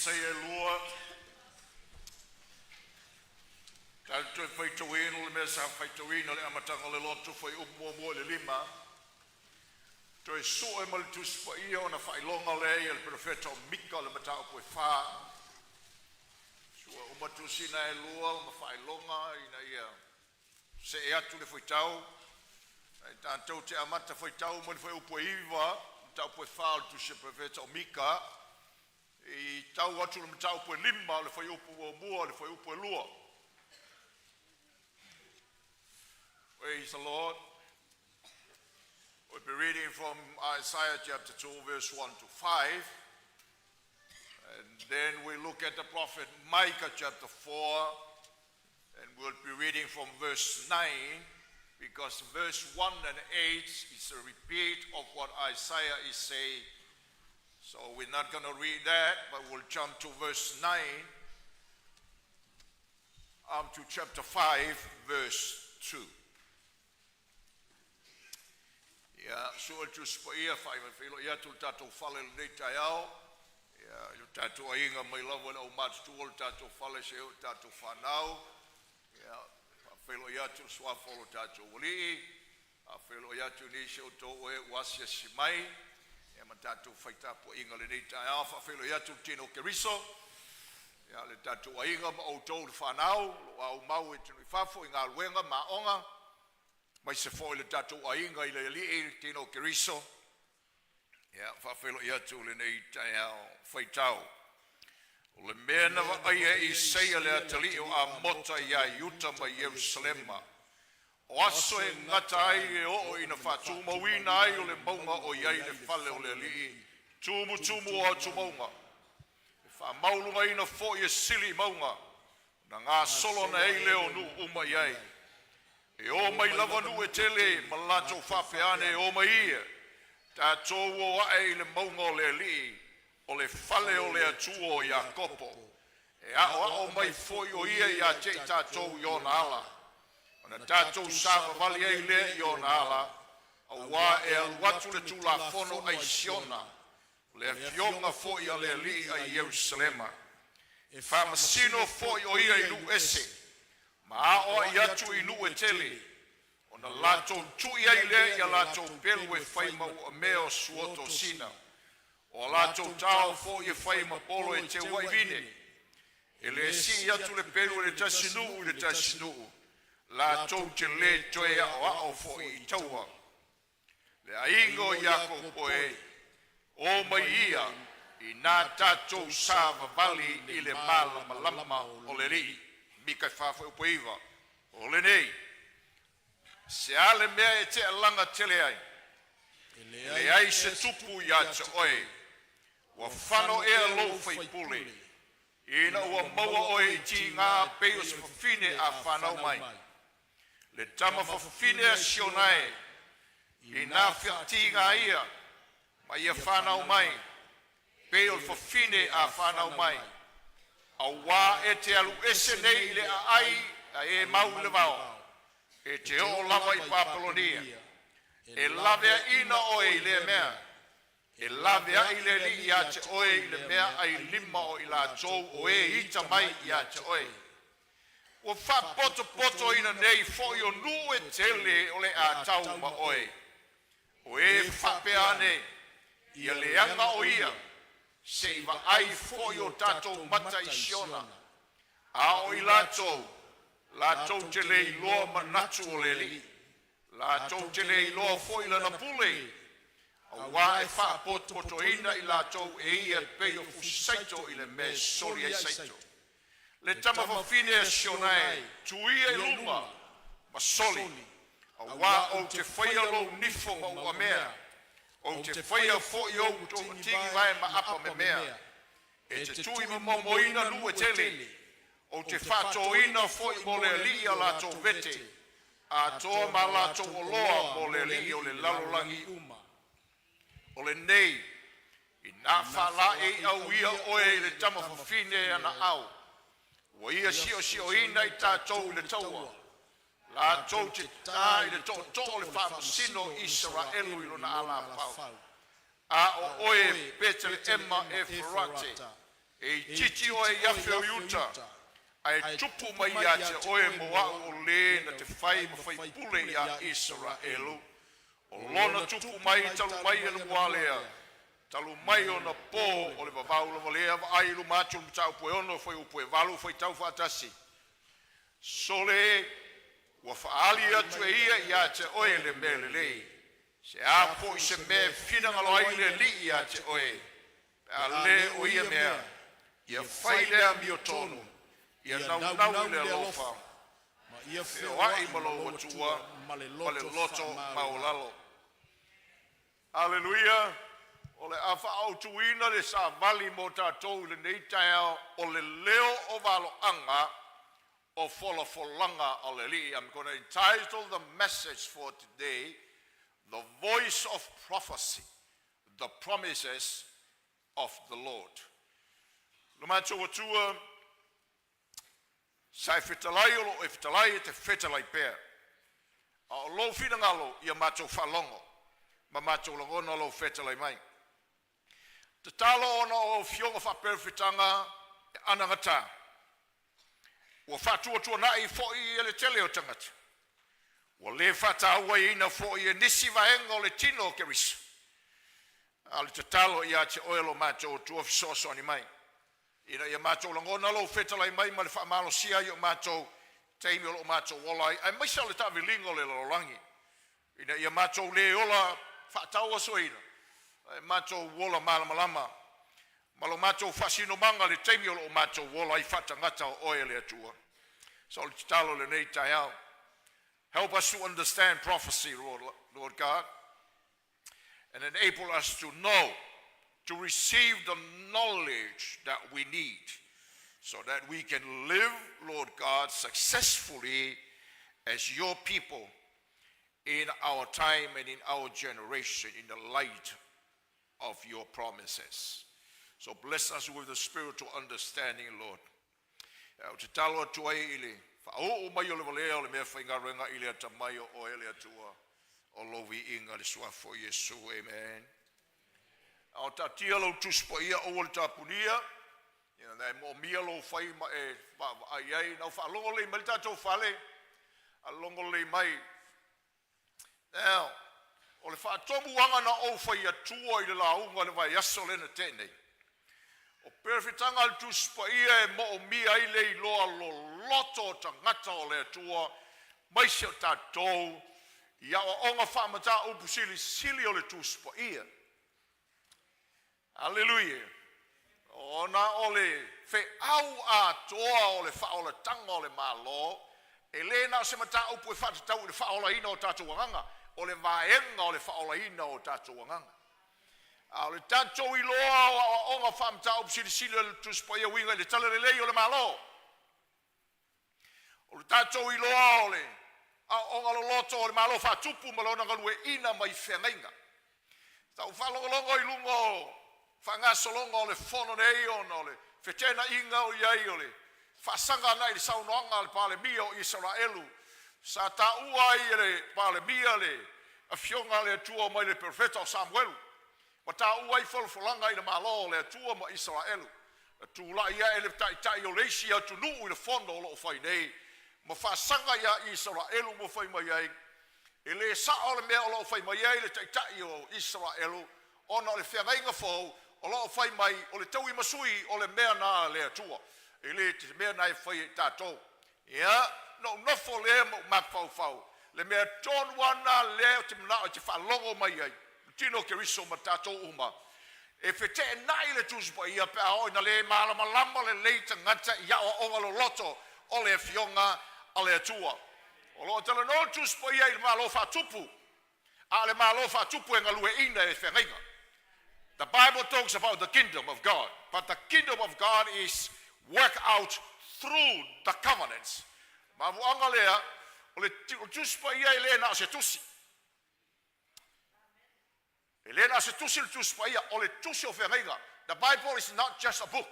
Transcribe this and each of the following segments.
say e lua Tanto whaitawino le mea sa whaitawino le amatanga le lotu whai upo le lima. To e so e mal tu spa ia ona whailonga le el profeta o Mika le matao koe wha. So o matu sina e lua ma whailonga ina ia. Se e atu le whaitau. Tanto te amata whaitau mo le whai upo iwa. Matao koe wha tu se profeta o Mika. I tau atu le matao koe lima le whai upo o mua le whai upo e lua. Praise the Lord. We'll be reading from Isaiah chapter 2, verse 1 to 5. And then we look at the prophet Micah chapter 4. And we'll be reading from verse 9, because verse 1 and 8 is a repeat of what Isaiah is saying. So we're not going to read that, but we'll jump to verse 9 to chapter 5, verse 2. Ya, so tu spaia fai me filo ya tu tato fale le taiao. Ya, tu tato ainga mai lava o mat tu tato fale se o tato fanau. Ya, filo ya tu swa folo tato uli. A filo ya tu ni se o to e wasia simai. Ya matato faita po inga le taiao fa filo ya tu tino keriso. Ya le tato ainga o to fanau, o mau e tu fafo inga luenga maonga. Mai se foi le tatu ainga i le li tino keriso. Ya, whawhelo i atu le nei taiao whaitau. O le mea nawa aia i seia le atali o a mota i a Yuta mai Yerusalema. O aso e ngata ai e o ina whatu mawina ai o le maunga o iai le whale o le li. Tumu o atu maunga. Wha maulunga ina fo i e sili maunga. Na ngā solo na ei leo nu uma iai. E o mai lava nu e tele, ma lato whawhiane e o mai ia. Tā tō o ae le maunga o le li, o le whale o le atua o Iakopo. E o mai foi o ia i a te tātou i ona ala. Ona tātou sāwa vali ei le i ona ala, a wā e aluatu le tūla whono ai siona, le fionga foi a le li a Jerusalema. E whamasino foi o ia i lu ese, ma o i atu i nu e tele, o na lato tui ai le i a lato pelu e whaima o meo suoto sina, o lato tau fo i whaima polo e te waivine, e le si i atu le pelu e le tasinu, lato te le toe o ao fo i taua. Le aingo i ako poe, o mai ia, i nā tātou sāwa vali i le malama o le rii. Mika whawha upo iwa. O le nei. Se ale mea e te alanga tele ai. Le ai se tupu i ata oe. Wa whano e alo whai pule. Ina ua maua oe i ti ngā peo se whawhine a whanau mai. Le tama whawhine a sionai. I nā whiati ngā ia. Ma ia whanau mai. Peo whawhine a whanau mai. A wā e te alu ese nei le a ai a e mau le vau. E te o lava i Papalonia. E lavea ina oe i le mea. E lavea i le li i a te oe i le mea ai lima o i la tou o e ita mai i a te oe. O wha poto ina nei fo i o nu e tele o le a tau ma oe. O e whapea ne i a le anga o ia. Se iwa ai foi o tatou mata i siona. A o i latou te le i loa manatu o le li. Latou te le i loa foi lana pule. A wā e wha poto ina i latou e ia peo fusaito i le me sori ai saito. Le tama whawhine a siona e, tuia i luma, ma soli. A wā o te whaia lo nifo ma ua mea. O te whaia fo i au tō tiki vai ma apa me mea. E te tui ma moina nu e tele. O te whatoina fo i mo le li a la tō vete. A tō ma la tō o loa mo le li o le lalolangi uma. O le nei. I nā whala e au ia oe le tama whawhine ana au. Wa ia sio ina i tātou le taua. La tau te tai le tō le whamasino Israelu i lona ala pau. A o oe Betel Emma e Farate. e titi o e yafe o yuta, ai tupu mai ia te oe moa o le na te whai ma whai pule ia Israelu, o lona tupu mai talu mai anu moalea, talu mai o na pō o le vavau lava lea wa ai lu mātu lu tau pue ono whai upue valu whai tau whaatasi. So le, wa whaali atu e ia te oe le mele lei, se a po i se me whinanga lo ai le li ia te oe, a le o ia mea, ia whai lea mi o tonu, ia nau le alofa, e o ai malo watua, ma le loto maulalo. Aleluia, o le awha au tuina le sa vali mo tātou le nei tae o le leo o valo anga o wholafolanga o le li. I'm going to entitle the message for today, The Voice of Prophecy, the Promises of the Lord. Lumato watua, sai FETALAI o lo e FETALAI e te FETALAI pēr. A o lo whina ngalo ia mato whalongo, ma mato langona lo FETALAI mai. Te talo ona o fionga whapewhitanga e anangata. Ua whatuatua nai fo'i e le tele o tangata. Ua le whataua ina fo'i e nisi vaenga o le tino o kerisa. A le te talo ia te oelo mato o tua fisoso ani mai. Ina ia mato langona lo FETALAI mai ma le whaamalo sia i o mato teimi o lo mato wolai. Ai maisa le tavi lingo le lorangi. Ina ia mato le ola whataua soina. Mato wola malamalama. Malo mato fasino manga le teimi o mato wola I whatangata o oe le atua. So le talo le nei tai au. Help us to understand prophecy, Lord God, and enable us to know, to receive the knowledge that we need, so that we can live, Lord God, successfully as your people in our time and in our generation, in the light of your promises. So bless us with the spiritual understanding, Lord. Te talo atua ili, whao'o mai o le valea o le mea whaingarenga ili ata mai o ele atua o lovi inga le suafo Yesu, amen. Au tatia lau tuspo ia o le tapunia, nei mo mia lo whai ma e ai nau whaalongo le mai tatou whale, alongo le mai. Now, o le whaatomu anga na o whai atua I le launga le vai aso le na tenei. O perfitanga al tuspa ia e mo o mia I le loa lo loto tangata o le atua, mai se o tātou, ia o onga whaamata upu sili o le tuspa ia. Hallelujah. Ona o le fe au a toa o le whaola tanga o le malo, e le na se mata upu e whatatau le whaola ina o tātou wanganga, o le vaenga o le whaola ina o tātou wanganga. A le tātou I loa o onga whamta upu sili le tuspa ia winga le tala le lei o le malo. O le tātou I loa o le onga lo loto o le malo whatupu malona galue ina mai whengainga. Tau whalongolongo I lungo whangasolonga o le whono nei o le whetena inga o iai o le whasanga nei le saunoanga le pale mia o Israelu. Sa ta ua I le pale mia le a fionga le atua mai le profeta o Samuelu. Ma ta ua I folfolanga I le malo le atua ma Israelu. Tu la ia ele tai o leisi atu nuu I le fondo o lo whai nei. Ma whasanga ia Israelu mo whai mai ai. E le sa o le mea o lo whai mai ai le tai o Israelu. Ona o le whengainga fōu. O lo whai mai o le tau I masui o le mea nā le atua. E le te mea nai whai tātou. Ia, no nofo le mo makfau. Le mea tonu ana le o te mana o te whalongo mai ai. Tino ke riso ma tātou uma. E whete nai le tūspa ia pe a na le malama le leita ngata ia o onga lo loto o le fionga a le atua. O lo tala no tūspa ia I le malo whatupu. A le malo whatupu e ngalue ina e whengainga. The Bible talks about the kingdom of God, but the kingdom of God is worked out through the covenants. Ma vuanga lea, o le tuspa ia ele na se tusi. Ele na se tusi le tuspa ia, o le tusi o whengainga. The Bible is not just a book.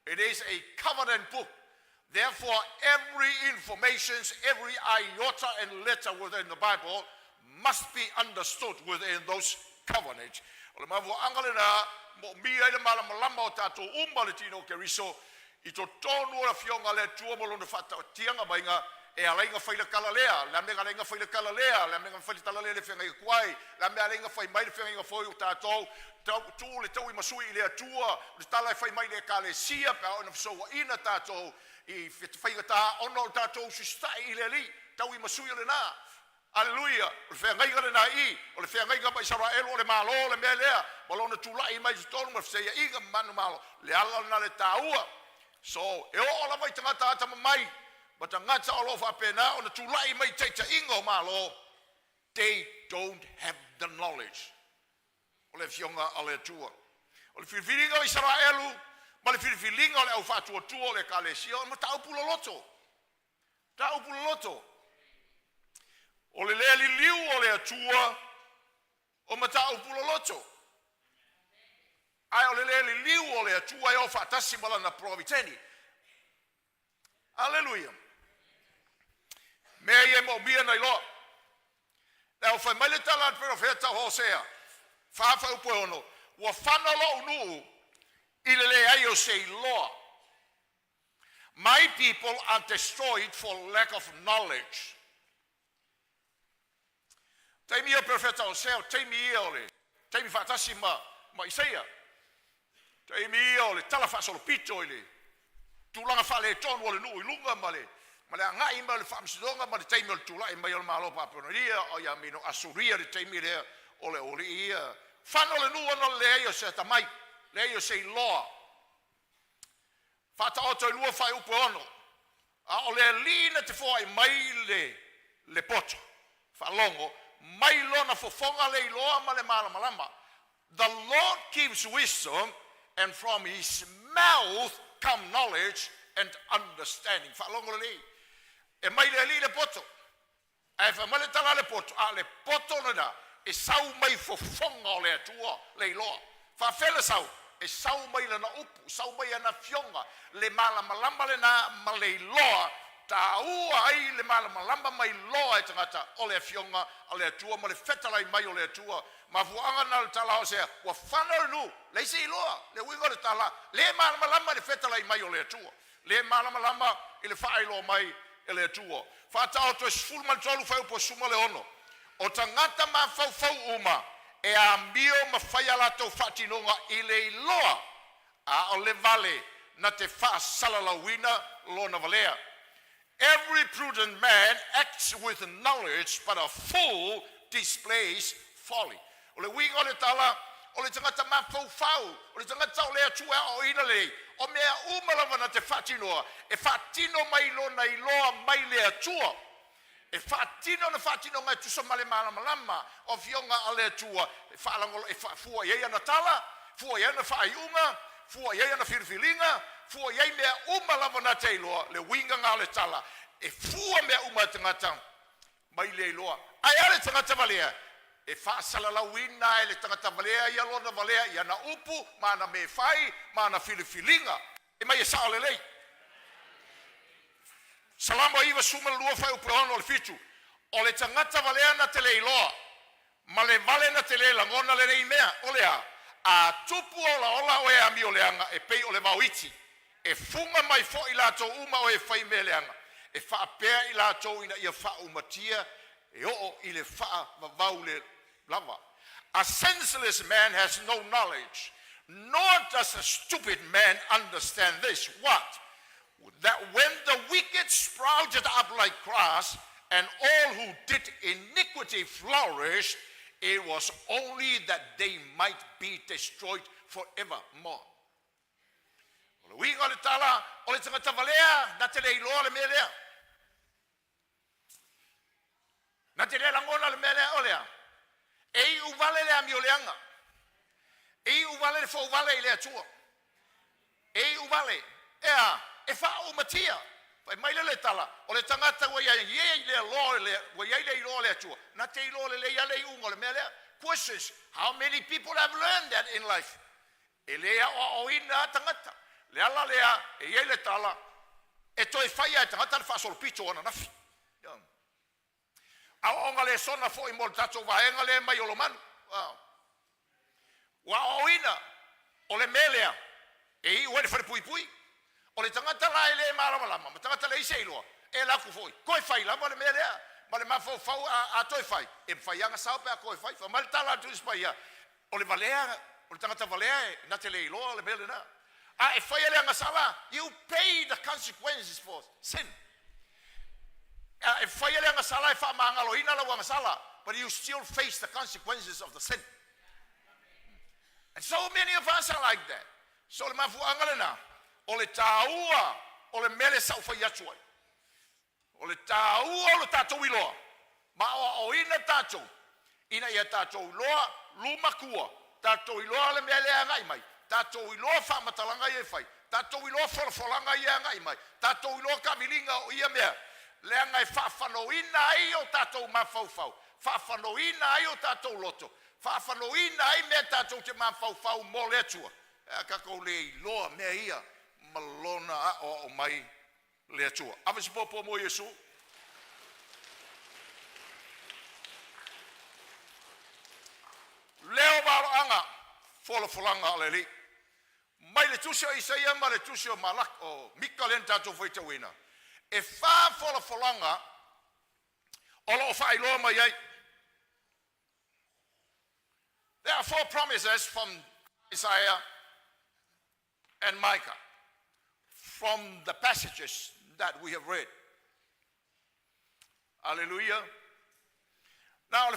It is a covenant book. Therefore, every information, every iota and letter within the Bible must be understood within those covenant. O le mavuanga le na mo mia le malama o tatou uma le tino keriso I to tonu la fionga le tua mo lona fata tianga mainga e alainga faila kalalea la me alainga faila kalalea la me faila talalea le fenga kwai la me alainga fai mai le fenga foi o tatou tu le tau I masui le atua le tala fai mai le kale sia pa ona so ina tatou I fai ta ono tatou sistai le li tau I masui le na Alleluia o le fenga le na I o le fenga ba Israel o le malo le melea balona tulai mai tonu ma fseia inga manu malo le ala na le taua so e o la vai tangata ata mai but ngata all over pena on the tulai mai taita ingo malo they don't have the knowledge o le fionga ale tua o le filinga Israelu ma le filinga le au fatu tua le kalesia ma tau pulo loto o le le liu o le tua o ma tau pulo loto ai o le liu o le tua o fatasi mala na proviteni Alleluia me ye mo bia na ilo na o fa mai le tala profeta Hosea fa upo ono wa fana lo nu ile le ayo say law my people are destroyed for lack of knowledge Taimi o profeta Hosea taimi ole taimi fatasi ma Isaia taimi ole tala fa solo pito ile tulanga fale ton wole nu ilunga male ngai mal famsidonga ma taimi le tula mai o malo paporia o ya mino asuria le taimi le ole ia fano le nu ona le yo se tamai le yo se law fata o to lu fa upo ono a ole lina te foi mai le poto fa longo mai lona fo fonga le loa ma le malama the Lord gives wisdom and from his mouth come knowledge and understanding. Fa longo le e mai le poto. Ai fa mai tala le poto. A le poto na e sau mai fo fonga le tua le loa. Fa fele sau e sau mai le na upu, sau mai na fionga le malama le na male loa ta ua ai le malama mai loa e tangata o le fionga o le tua ma le FETALAI mai o le tua ma vuanga na le tala o sea wa fana nu le se loa le wingo le tala le malama le FETALAI mai o le tua le malama ile fai lo mai ele tua fa ta o to sful mal tolu fa po suma le ono o tangata ma fau uma e a mio ma fai ala to fatinonga ile loa a o le vale na te fa sala la wina lo na valea Every prudent man acts with knowledge, but a fool displays folly. O le winga le tala, o le tangata mafau, o le tangata o le atua o ina le, o mea umalawa na te fatinoa, e fatino mai lo na iloa mai le atua. E fatino na fatino ngai tusa male malama, o fionga ale atua, e faalangolo, e fua yeia na tala, fua yeia na faiunga, fua yeia na firfilinga, fua yai mea uma lava na te iloa, le winga ngā le tala, e fua mea uma tangata, mai le iloa. Ai ale tangata valea, e whaasala la wina, e le tangata valea, ia lona valea, ia na upu, mana me fai, mana filifilinga, e mai e sao le lei. Salama iwa suma lua fai upe ono le fitu, o le tangata valea na te le iloa, ma le vale na te le langona le rei mea, o lea, a tupu ola o e ami o leanga, e pei o le mauiti, e funga mai fo I lato uma o e fai me leanga e fa pea I lato ina ia fa umatia e o I le fa vavau le lava. A senseless man has no knowledge, nor does a stupid man understand this. What? That when the wicked sprouted up like grass and all who did iniquity flourished, it was only that they might be destroyed forevermore. O le winga le tala, o le tangata valea, na te le iloa le melea. Na te le langona le melea o lea. E uvale le ami o leanga. E uvale le fo uvale I le atua. E uvale, ea, e fa umatia. Pai mai le tala, o le tangata wa ia ye le lo le, wa ia le iloa le atua. Na te iloa le ia le unga le melea. Questions, how many people have learned that in life? E lea o ina tangata. Le ala lea, e ye le tala, e toi fai ai tangata le fasol pito ona nafi. A onga le sona fo I mo tato vaenga le mai o lo manu. Wa oina o le melea e o le pui pui o le tangata la ele malama ma tangata le ise iloa e la ku foi ko fai la ma le melea ma le mafo fau a toi fai e fai anga sao pe a ko fai fa mal tala tu spaia o le valea o le tangata valea na te le iloa le mele na a e fai le anga sala you pay the consequences for sin e fai le anga sala e fa mangalo ina la anga sala but you still face the consequences of the sin. And so many of us are like that. So le mafu angalena, o le taua, o le mele sau fai atu ai. O le taua o le tatou iloa. Ma o ina tatou. Ina ia tatou iloa, luma kua. Tatou iloa le mele angai mai. Tatou iloa whamatalanga ia fai. Tatou iloa wholafolanga ia angai mai. Tatou iloa kamilinga o ia mea. Le angai whawhano ina ai o tatou mawhauwhau. Whawhano ina ai o tatou loto. Whawhanoina ai mea tātou te mawhauwhau mō le atua. E kako le iloa mea ia malona o mai le atua. Awesi pōpō mō Iesu. Leo waro anga wholawholanga aleli. Mai le tusi o Isaia ma le tusi o Malak o Mika len tātou whaitawina. E wha wholawholanga o lo whailoa mai ai. There are 4 promises from Isaiah and Micah from the passages that we have read. Hallelujah. Now, the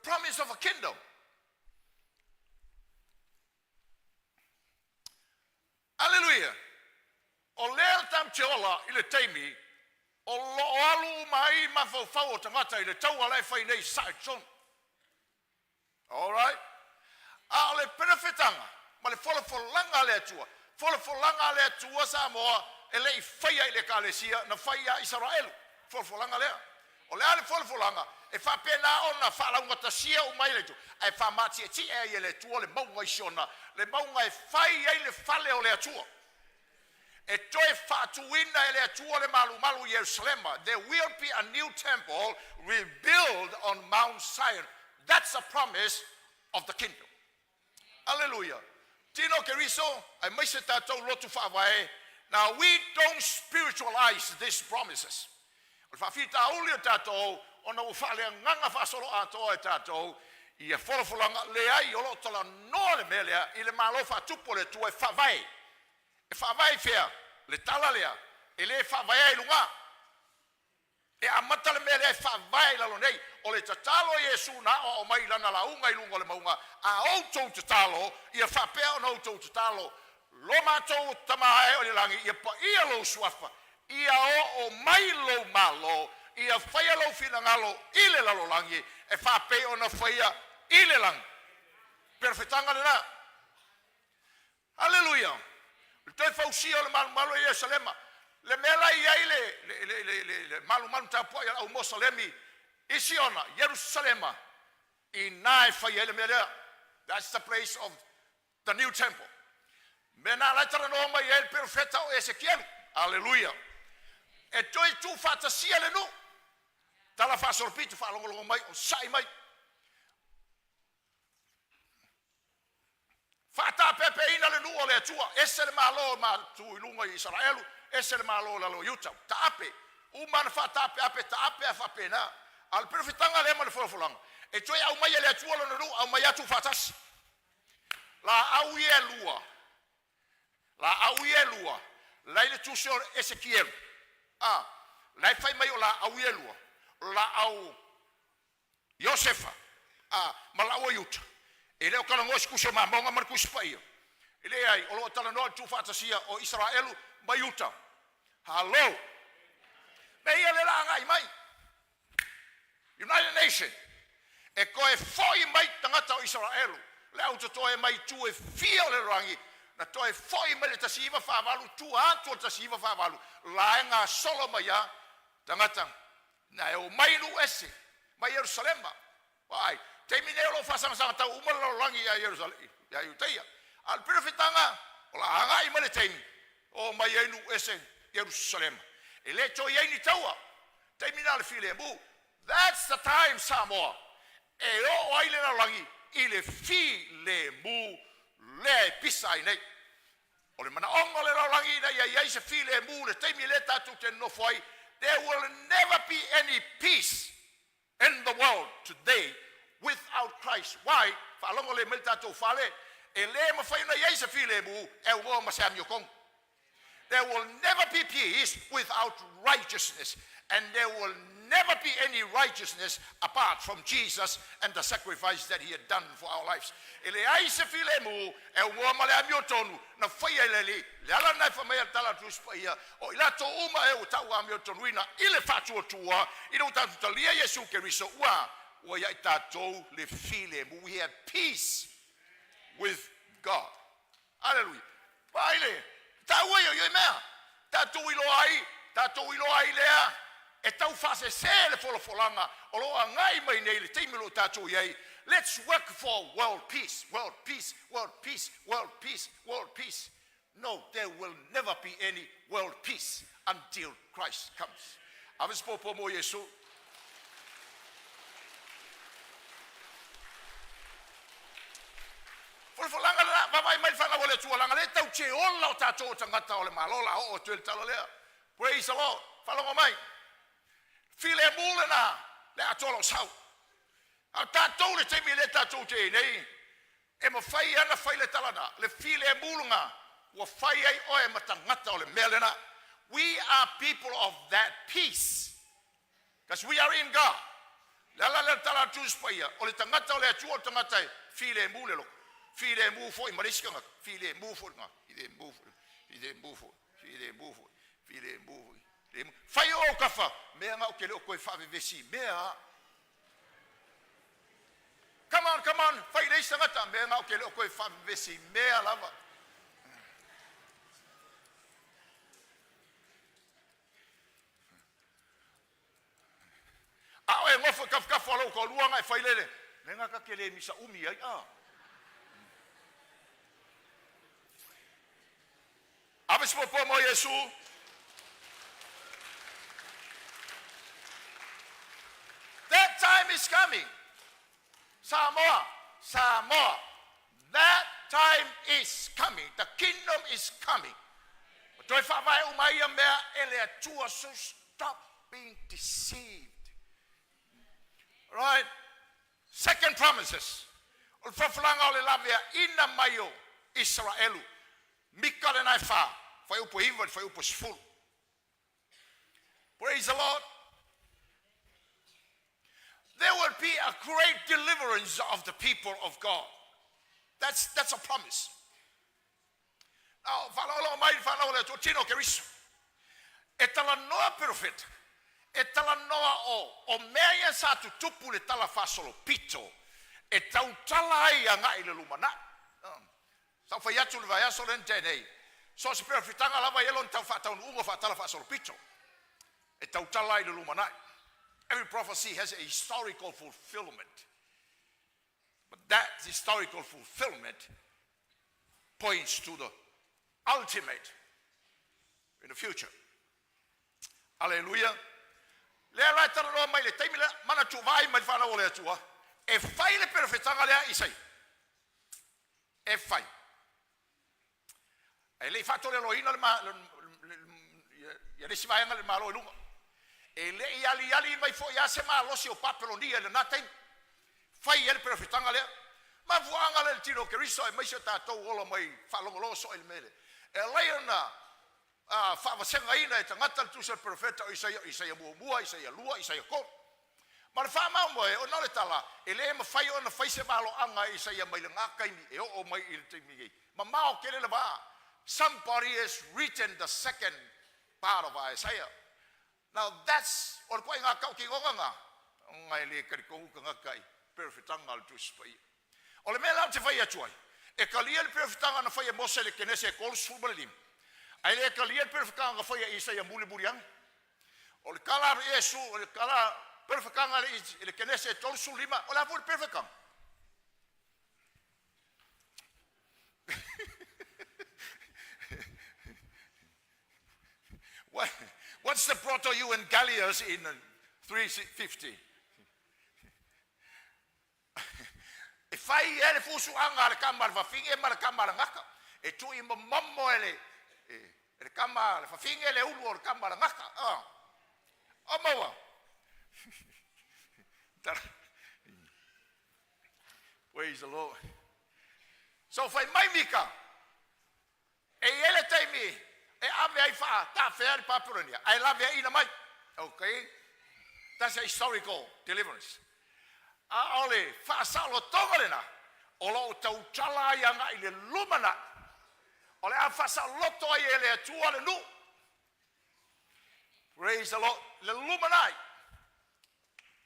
promise of a kingdom. Hallelujah. O leo tam te ola i le teimi o lo alu mai mawhauwhau o tangata i le tau alai whai nei 𝚟𝚑𝚙𝚎. All right? A le penawhetanga, ma le wholawholanga le atua. Wholawholanga le atua sa moa e le i whaia i le kalesia na whaia Israelu. Wholawholanga lea. O le ale wholawholanga e whapena o na whalaunga tasia o mai le tu. E whamati e ti e le tua le maunga i siona. Le maunga e whaia i le whale o le atua. E toi fatuina ele atua le malu Jerusalem. There will be a new temple rebuilt on Mount Zion. That's a promise of the kingdom. Hallelujah. Tino Keriso, I miss it tatou lotu whawae. Now we don't spiritualize these promises. O whawhita auli o tatou, o na ufale nganga whasolo atoa e tatou, i e wholawholanga leai o lo tala noa le melea, i le malo whatupo le tua e whawai. E whawai whea, le tala lea, e le whawai ai lunga. E amata le mea le whawai lalo nei, o le tatalo Iesu na o mai lana launga i lunga le maunga, a outou tatalo, i a whapea o na outou tatalo, lo mātou tamae o le langi, i a pa ia lo suafa, i a o mai lo malo, i a whaia lo whinangalo, i le lalo langi, e whapea o na whaia, i le langi. Perfetanga le na. Hallelujah. Le toi fausia o le malu i Jerusalema. Le mela i ai le malu tapua i au Mosalemi. I Siona, Jerusalema. I nai whai le mela. That's the place of the new temple. Mena laitara no mai el profeta o Ezekiel. Hallelujah. E toi tu fatasia le no. Tala fasorpitu fa longo mai o sai mai. Fata pepe ina le nuo le atua, ese le malo ma tu ilunga i Israelu, ese le malo la lo Utah. Tape, umana fata ape tape a fapena. Al profetanga le ma le folfolanga. E toi au mai le atua lo no au mai atu fatas. La au yelua. La au yelua. La ile tu sur Ezekiel. Ah, la fai mai la au yelua. La au Josefa. Ah, malawa Utah. Ele o kala ngos kuso ma monga mar kuspaia. Ele ai o lo tala no tu fatasia o Israelu mai Utah. Hello. Me ele la ngai mai. United Nation. E ko e foi mai tangata o Israelu. Le auto toe mai tu e fia le rangi. Na toe foi mai le tasiva favalu tu atu tasiva favalu. La nga solo mai ya tangata. Na e o mai lu ese. Mai Jerusalem. Vai. Terminei lo fasang tau umalo langi ya Jerusalem ya Yuteia al profetanga ola anga imale tem o mai enu ese Jerusalem ele cho ye ni taua terminal filembu That's the time, Samoa. E o ai le rangi I le fi le mu le pisai nei. O le mana onga le rangi na ia se fi le mu le teimi le tatu te no foi. There will never be any peace in the world today without Christ. Why? Falongo le mel tatu fale. E le ma fai na ia se fi le mu e o ma se amio kong. There will never be peace without righteousness. And there will never be any righteousness apart from Jesus and the sacrifice that he had done for our lives. Ele ai se file mu e ua male amio tonu na whaia leli le ala nai whamea tala tu spaia o ila to uma e o tau amio tonu ina ile fatua tua ina utatu talia Yesu Keriso ua ia tatou le file mu. We have peace with God. Hallelujah. Baile tau yo mea tatou ilo ai lea e tau fase se le folanga o loa ngai mai nei le teimilo tatou iai. Let's work for world peace, world peace, world peace, world peace, world peace. No, there will never be any world peace until Christ comes. Aves popo mo Yesu. Folanga la vai mai fanga wole tualanga le tau che ola o tatou tangata o le malola o tuel lea. Praise the Lord. Falongo mai. File mulena le atolo sau. Al tatou le teimi le tatou te nei. E ma fai ana fai le talana. Le file mulunga. Wa fai ai oe matangata o le melena. We are people of that peace. Because we are in God. Le ala le tala tuspaya. O le tangata o le atua tangata file mulelo. File mu foi mariskanga. File mu foi nga. File mu foi. File mu foi. File mu foi. File mu foi. Fai o kafa mea ngau ke leo koe whawewesi mea. Come on, fai reis tangata mea ngau ke leo koe whawewesi mea lava. A oe ngofo kafa lau ko luanga e fai lele mea ngaka ke le misa umi ai Aves popo mo Yesu. That time is coming. Samoa. That time is coming. The kingdom is coming. So stop being deceived. Right? Second promises. Ina mayo Israelu. Mikale nai fa. Fai upo hiva, fai upo sful. Praise the Lord. There will be a great deliverance of the people of God. That's a promise. Now, falalo mai falalo to tino keriso. Etala noa perfect. Etala noa o mea sa tu tupu le tala fasolo pito. Etau tala ai anga ile lumana. Sa fa yatu le vai aso lente nei. So se perfectanga lava yelon tau fa tau ungo fa tala fasolo pito. Etau tala ile lumana. Every prophecy has a historical fulfillment. But that historical fulfillment points to the ultimate in the future. Hallelujah. Le ala tala mai le taimile mana tu vai mai fana ole atua. E fai le perfetanga lea isai. E fai. E le fatto le loina le ma ya le siva le malo lunga. E le ali mai foi a se malo se o papelo ni le natai fai ele perfetanga le ma vuanga le tiro che riso e mai se tato ola mai falongolo so il mele e leona fa vasenga ina e tangata tu se profeta Isaia mua Isaia lua Isaia ko ma fa ma mo e ona le tala e le ma fai ona fai se malo anga Isaia mai le ngaka ni e o mai il timi ma mao ke le ba somebody has written the second part of Isaiah. Now that's or ko nga ka ki gonga ngai le ka ko nga kai perfectanga tu spai o le mela te fai atuai e ka liel perfectanga na fai mose le kenese kol subalim ai le ka liel perfectanga fai Isaia muli buriang o le kala Yesu o le kala perfectanga le kenese tol sulima o la vol perfectanga What's the proto-evangelios in 350? fai ele fusuanga le kama le fafinge ma le kama le ngaka. E tu i mammo ele kama le fafinge le ulu le kama le ngaka. O maua. Praise the Lord. So fai mai mika. E ele taimi e ave ai fa ta fer papurania. I love you ina mai. Okay. That's a historical deliverance. Ole fa salo tongolena. Olo tau chala yanga ile lumana. Ole a fa salo to ele tua le nu. Praise the Lord. Le lumanai.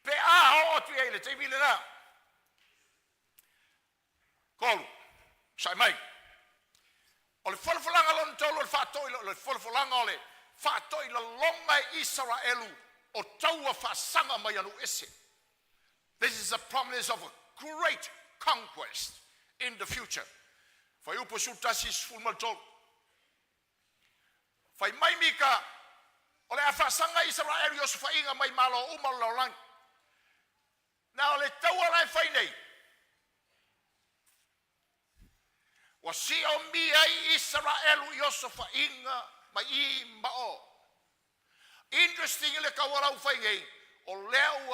Pe a o tu ele te vile na. Kolu. Sai mai. Ole folfolanga lon tolo le fatoi le folfolanga ole fatoi le longa Israelu o taua fasanga mai anu ese. This is a promise of a great conquest in the future. Fai upo sutasis fulmaltol. Fai mai mika ole a fasanga Israelu yo fa inga mai malo umalo lang. Na ole taua lai fai nei. Wa si o mi ai Israelu Yosefa inga ma I mao. Interesting le kawala u fai ngai o lea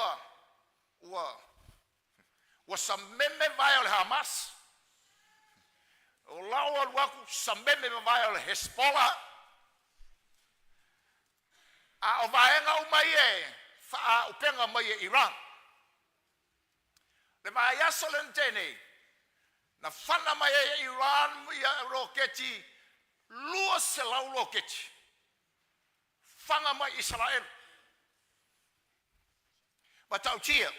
wa sameme vai o Hamas. O lawa waku sameme vai o Hezbollah. A o vaenga u mai e fa u penga mai e Iran. Le mai asolentene na fana mai e Iran ia roketi lua se lau roketi fanga mai Israel matau tia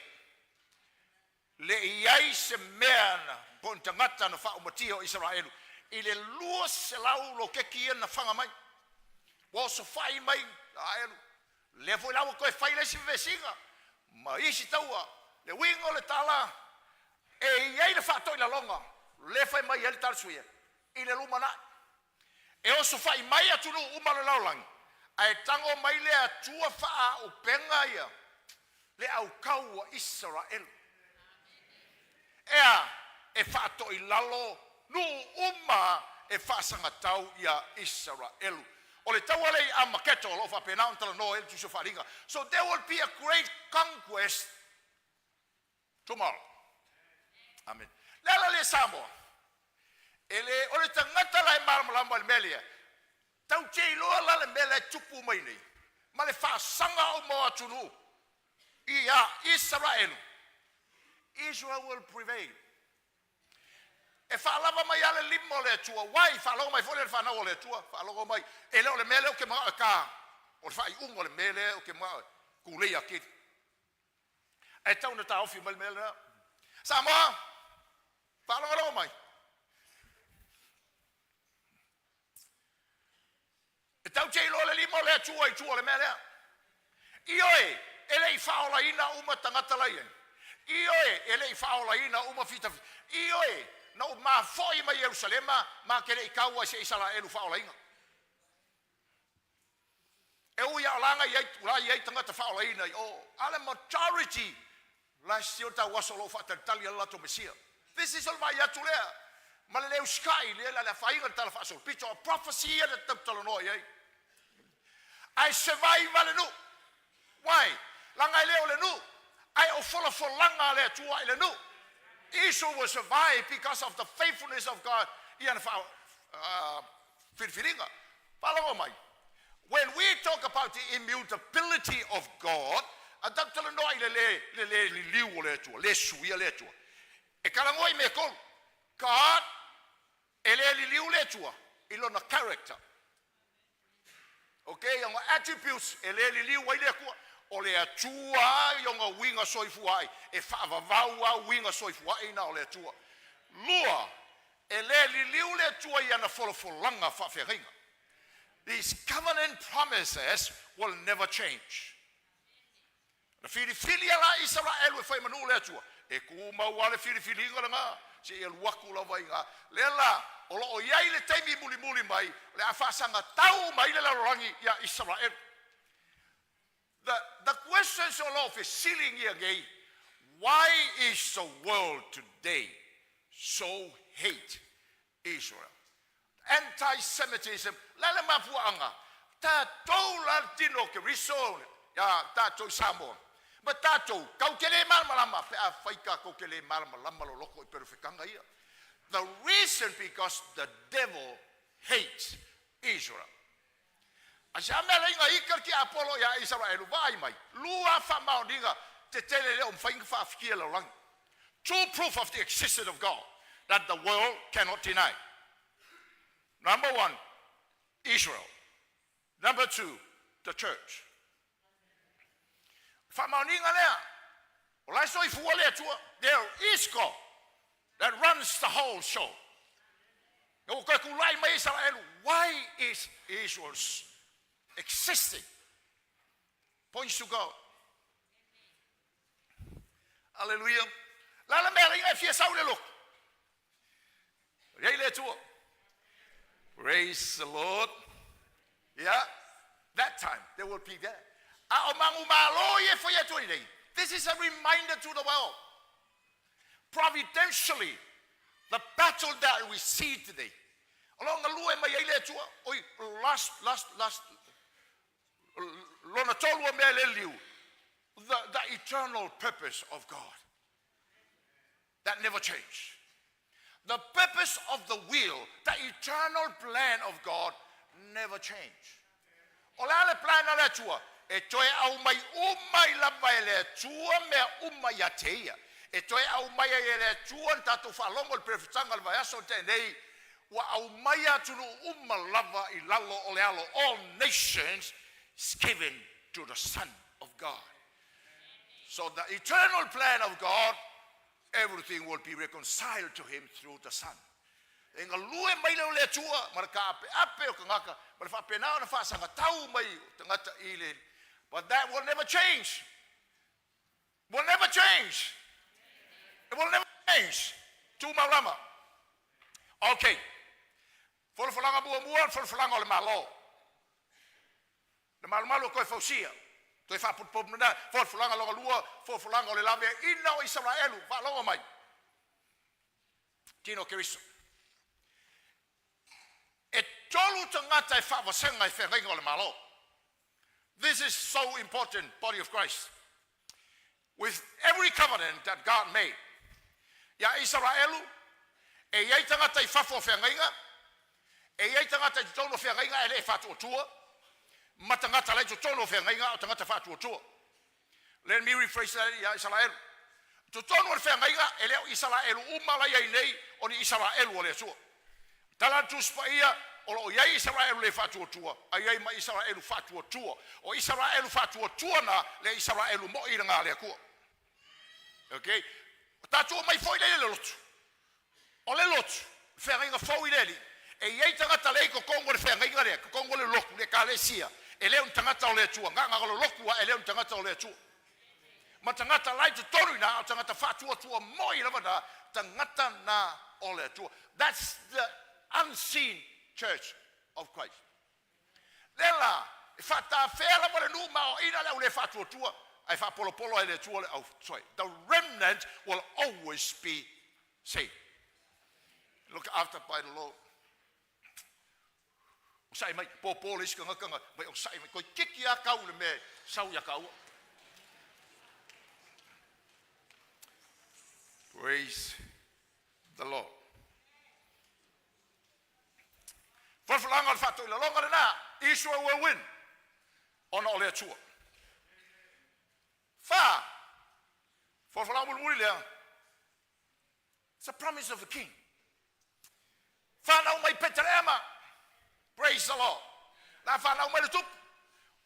le iai se mea pon tangata na wha umatia o Israel i le lua se lau rokeki ia na fanga mai wa so fai mai aelu le foi lau koe fai le si vesinga ma isi taua le wingo le tala e iai le whaatoi la longa le fai mai ele tar suia i le lumana e o so fai mai atunu umalo laulang ai tango mai le atua faa o penga ia le au kaua Israel e fato i lalo nu uma e fasanga tau ia Israel o le tau ale a maketo lo fa pena ontala no el tu so faringa so there will be a great conquest tomorrow. Amen. Lala le Samoa. Ele ole tangata lai malamba le melia. Tau che loa la le mele tupu mai nei. Ma le fa sanga o mo atunu. Ia Israel. Israel will prevail. E fa lava mai ale limo le tua. Wai fa lo mai fole fa na le tua. Fa lo mai. Ele ole mele o ke ma ka. O fa I ungo le mele o ke ma kuleia ki. E tau na ta ofi mal mele. Samoa. Fa lo mai. E tau che lo le limo le tua I tua le mele. Ioe, ele I faola ina uma tangata lai. Ioe, ele I faola ina uma fita. Ioe, no ma foi mai Jerusalema, ma kere I kaua se Israel faola ina. E uia langa ia ula ia tangata faola ina. O ale majority la siota wasolo fata talia la to Mesia. This is all my yatulea. Ma le leu sky le la fainga tala fa so picture of prophecy e te tala no ia. I survive ale nu. Why? Langa leo le nu. I ofolo for langa le tua le nu. Israel will survive because of the faithfulness of God. Ian fa filinga. Follow mai. When we talk about the immutability of God, adaptala no le liu le tua, le suia le tua. E kalangoi me kol. God ele liu le tua, ilona character. Okay, yung attributes ele liu wai le kwa. O le atua yung winga soifuai e whaavavaua winga soifuai na o le atua. Lua, ele liu le tua yana folofolanga whawhiringa. These covenant promises will never change. Na whiriwhiri ala Israel e whai manu le atua. E kuma wale whiriwhiri inga nga, se e luaku la vai nga. Lela, o lo o iai le teimi muli mai, le awhasanga tau mai le larangi ia Israel. The question so of is sealing again. Why is the world today so hate Israel. Anti-Semitism, lala mapuanga. Tatou la tino ke riso ya tatou Samoa. But tatou kau kele malama pe a faika kau kele malama lo loko perfekanga ia. The reason because the devil hates Israel. Asamela inga ikar ki Apollo ya Israel vai mai. Lua fa maudinga te tele le fainga fa afkia lo lang. True proof of the existence of God that the world cannot deny. Number one, Israel. Number two, the church. There is God that runs the whole show. Why is Israel existing? Points to God. Hallelujah. Praise the Lord. Yeah, that time they will be there. This is a reminder to the world. Providentially, the battle that we see today. Along the last the eternal purpose of God that never change. The purpose of the will, the eternal plan of God never change. Olale plan ala tua e toe au mai umai la le tua me umai ateia e toe au mai ele tua tatu falongo perfectanga vai aso tenei wa au mai atu umma lava I lalo olealo all nations is given to the Son of God. So the eternal plan of God, everything will be reconciled to him through the Son. Enga lue mai le tua marka ape o kangaka but fa pena na fa sanga tau mai tangata ile, but that will never change. Will never change. It will never change. Tu malama. Okay. For fulanga le malo. Le malo ko fausia. Tu fa put na for fulanga lo lua for fulanga le lave ina o Israelu va lo mai. Tino Cristo. This is so important, body of Christ. With every covenant that God made, ya Israelu, e yai tangata I fafo whengainga, e yai tangata I tono whengainga ele fatu o tua, matangata lai to tono whengainga o tangata fatu o tua. Let me rephrase that, ya Israelu. To tono whengainga ele o Israelu umala yai nei o ni Israelu o le tua. Talantu spaia o yai Israelu le fatu tua ai mai Israelu fatu tua o Israelu fatu tua na le Israelu mo I nga le ku. Okay, tatu mai foi le lotu o le lotu feringa foi le e yai tangata le ko kongo le feringa le kongo le loku le kalesia ele un tangata o le tua nga lo loku wa ele un tangata o le tua ma tangata lai tu toru na o tangata fatu tua mo I lava tangata na o le tua. That's the unseen church of Christ. Lela, fata fela mo le numa o ina le fatu tua, ai fa polo ele tua le au sorry. The remnant will always be saved. Look after by the Lord. Sai mai popo le ska ngaka mai o sai mai ko kiki a kau le me sau ya kau. Praise the Lord. For long fatu la longa na Israel will win on all their tour. Fa for long will win. It's a promise of the king. Fa na mai petrema. Praise the Lord. Na fa na mai tup.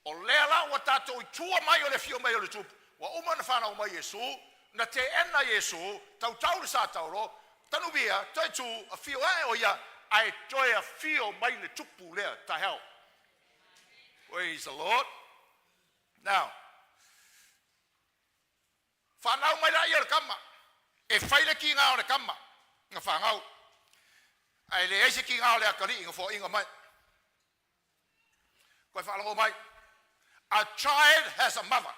O lela wa tato tua mai o le fio mai o le tup. Wa uma na fa na mai Yesu na te ena Yesu tau tau sa tau ro tanu bia tai tu a fio ai o ya I joy a feel my tupu there to help. Praise the Lord. Now, whanau mai rai kama. E whaile ki ngā o le kama. Ngā whangau. Ai le eise ki ngā o le akari inga fo inga mai. Koe whalango mai. A child has a mother.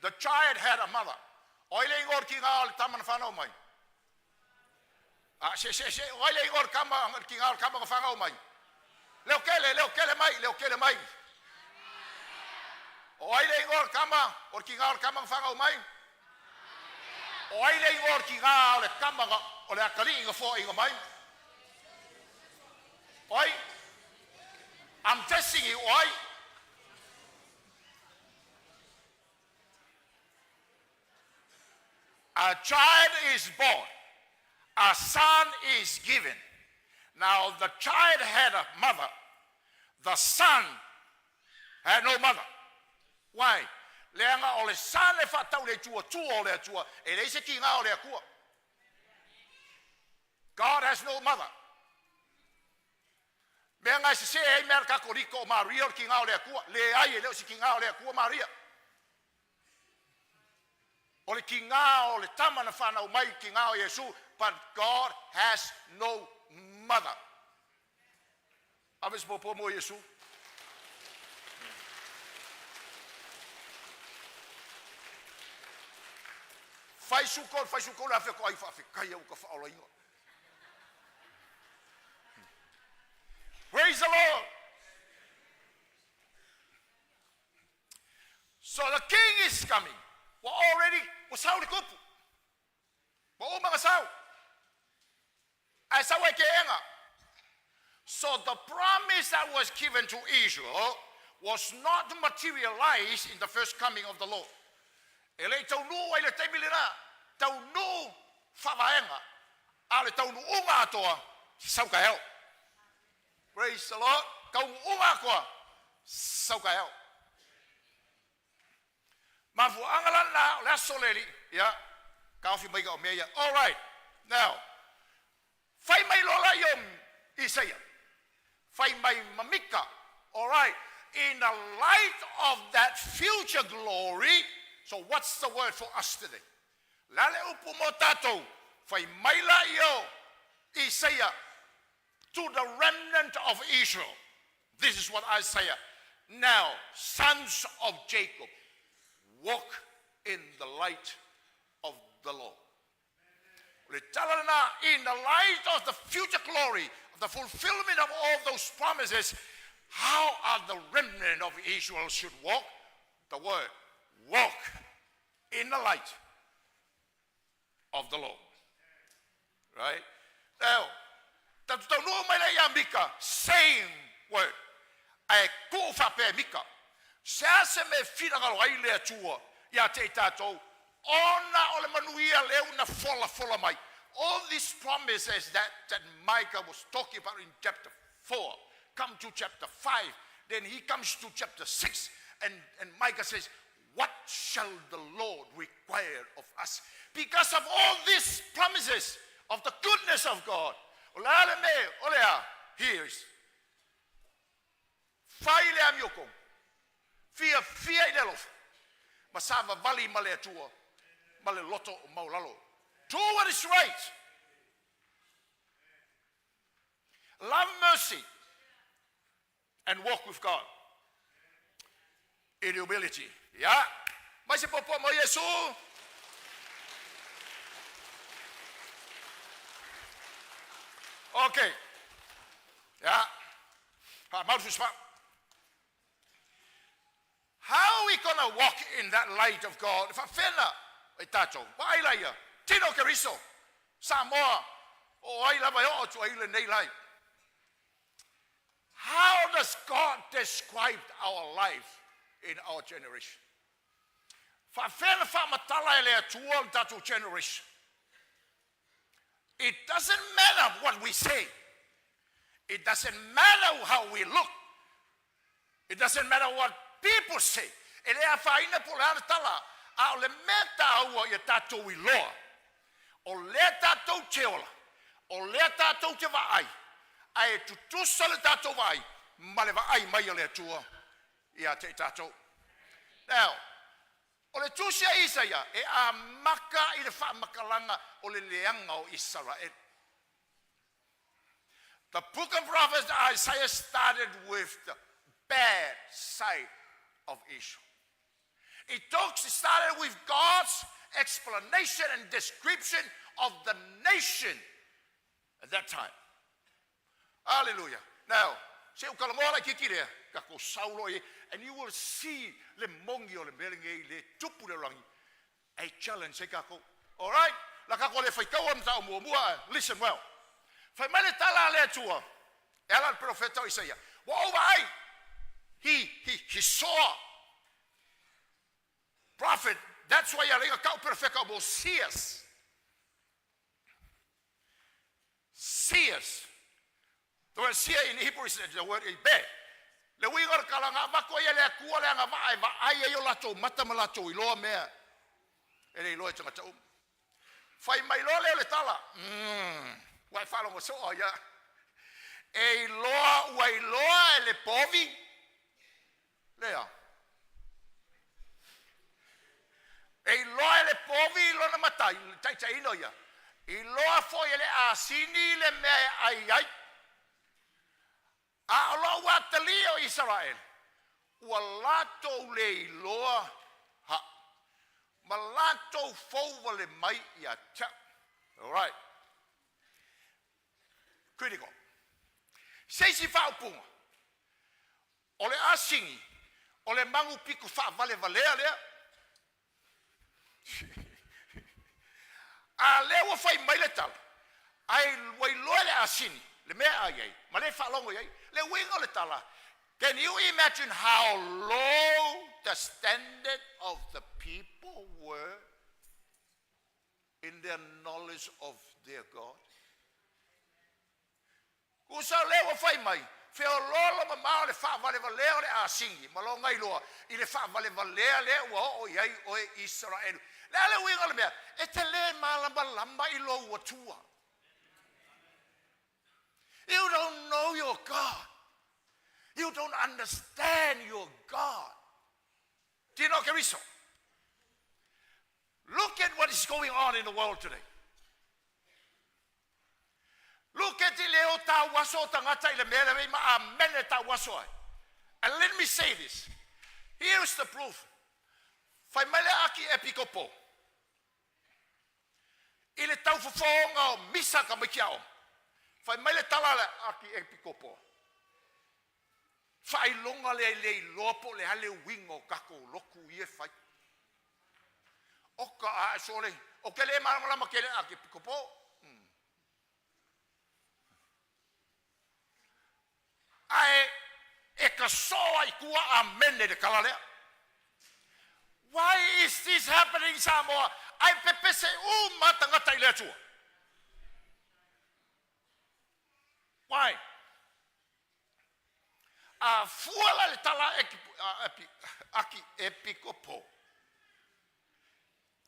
The child had a mother. Oile ingor ki ngā o le tamana whanau mai. Se, oai le ingor kama, kingal kama kafanga umay. Leo kele mai. Oai le ingor kama, or kingal kama kafanga umay. Oai le ingor kingal kama, or le akali inga fo inga mai. Oi, I'm testing you, oi. A child is born, a son is given. Now the child had a mother, the son had no mother. Why? Leanga ole son le fatau le tua ole tua, e le se kinga ole akua. God has no mother. Menga se e merka koriko Maria o kinga ole akua, le ai le se kinga ole akua Maria. Ole kinga ole tama na fana umai kinga o Yesu, but God has no mother. Aves popo mo Yesu. Fai suko la fe ko ai fa fe kai o ka fa ola ingo. Praise the Lord. So the king is coming. Well, already was how the kupu. Well, mga sao. As I so the promise that was given to Israel was not materialized in the first coming of the Lord. Ele tau nu ai le temilina, tau nu whavaenga, ale tau nu unga atoa, saukaheo. Praise the Lord. Kau unga koa, saukaheo. Mafu angalan na le soleli, ya, kau fi mai ka o mea. All right, now, fai mai lola yom Isaiah. Fai mai mamika. All right. In the light of that future glory, so what's the word for us today? Lale upu mo tatou, fai mai la yo Isaiah to the remnant of Israel. This is what Isaiah. Now, sons of Jacob, walk in the light of the Lord. In the light of the future glory, of the fulfillment of all those promises, how are the remnant of Israel should walk? The word, walk in the light of the Lord. Right? Now, same word. I go for mika. Sasa me fina galo ai le tua ya te tatou ona ole manuia leuna fola mai. All these promises that Micah was talking about in chapter 4 come to chapter 5. Then he comes to chapter 6 and Micah says, what shall the Lord require of us? Because of all these promises of the goodness of God. Here is Faile amioko. Fia idelov. Masava vali male atua. Male loto maulalo. Do what is right. Love mercy. And walk with God. In humility. Yeah. Mas popo mo Yesu. Okay. Yeah. How are we going to walk in that light of God? Tino Keriso, Samoa, how does God describe our life in our generation? Generation. It doesn't matter what we say. It doesn't matter how we look. It doesn't matter what people say. Ele a faina polana tala a le meta o ye tatou I loa. O le tatou cheola. O le tatou te vai. Ai tutusa le tatou vai. Male vai mai le tua. Ia te tatou. Now, o le tusia Isaia e a maka I le fa makalanga o le leanga o Israel. The book of prophets Isaiah started with the bad side of Israel. It started with God's explanation and description of the nation at that time. Hallelujah. Now, se ukalangola kikire kako saulo and you will see le mongi o le merengi le tupu le rangi a challenge se kako. All right? La kako le faikau am tau mua. Listen well. Fai mele tala le tua. Ela profeta Isaiah. Wa over he saw prophet. That's why I kau perfeka mo seers. Seers. The word seer in Hebrew is the word ibe. Le wingar kalanga mako ele kua le anga vai ai yo lato mata malato ilo mea. Ele ilo tanga tau. Fai mai lo le tala. Wai falo mo so ya. E loa wai loa ele povi. Lea. E loa ele povi lo na matai tai ino ya. I loa fo ele asini le mea ai. A loa watali o Israel. Ua lato le loa ha. Ma lato fo le mai ia cha. All right. Critical. Seisi whaupunga. O le asingi. O le mangu piku wha vale valea lea. A lewa whai mai le tala. Ai wai loa le asini. Le mea ai. Ma le whalongo ai. Le wingo le tala. Can you imagine how low the standard of the people were in their knowledge of their God? Kusa lewa whai mai. Feo lolo ma mao le wha vale valea le asingi. Malonga iloa. I le wha vale valea le ua o iai o Israel. Le ale winga le mea. E te le malamba lamba ilo ua tua. You don't know your God. You don't understand your God. Do you know, Cariso? Look at what is going on in the world today. Look at the leo ta waso tangata ile mele ma amene ta waso. And let me say this. Here's the proof. Fai mele aki epikopo. Ile tau fofonga o misa ka makiao. Fai mele talala aki epikopo. Fai longa le lopo le hale wingo kako loku ie fai. Oka a sole. O kele malama kele aki epikopo. Ai e ka soa I kua amene de kalalea. Why is this happening, Samoa? Ai pepese matangata ile tua. Why? A fuala le tala aki epikopo.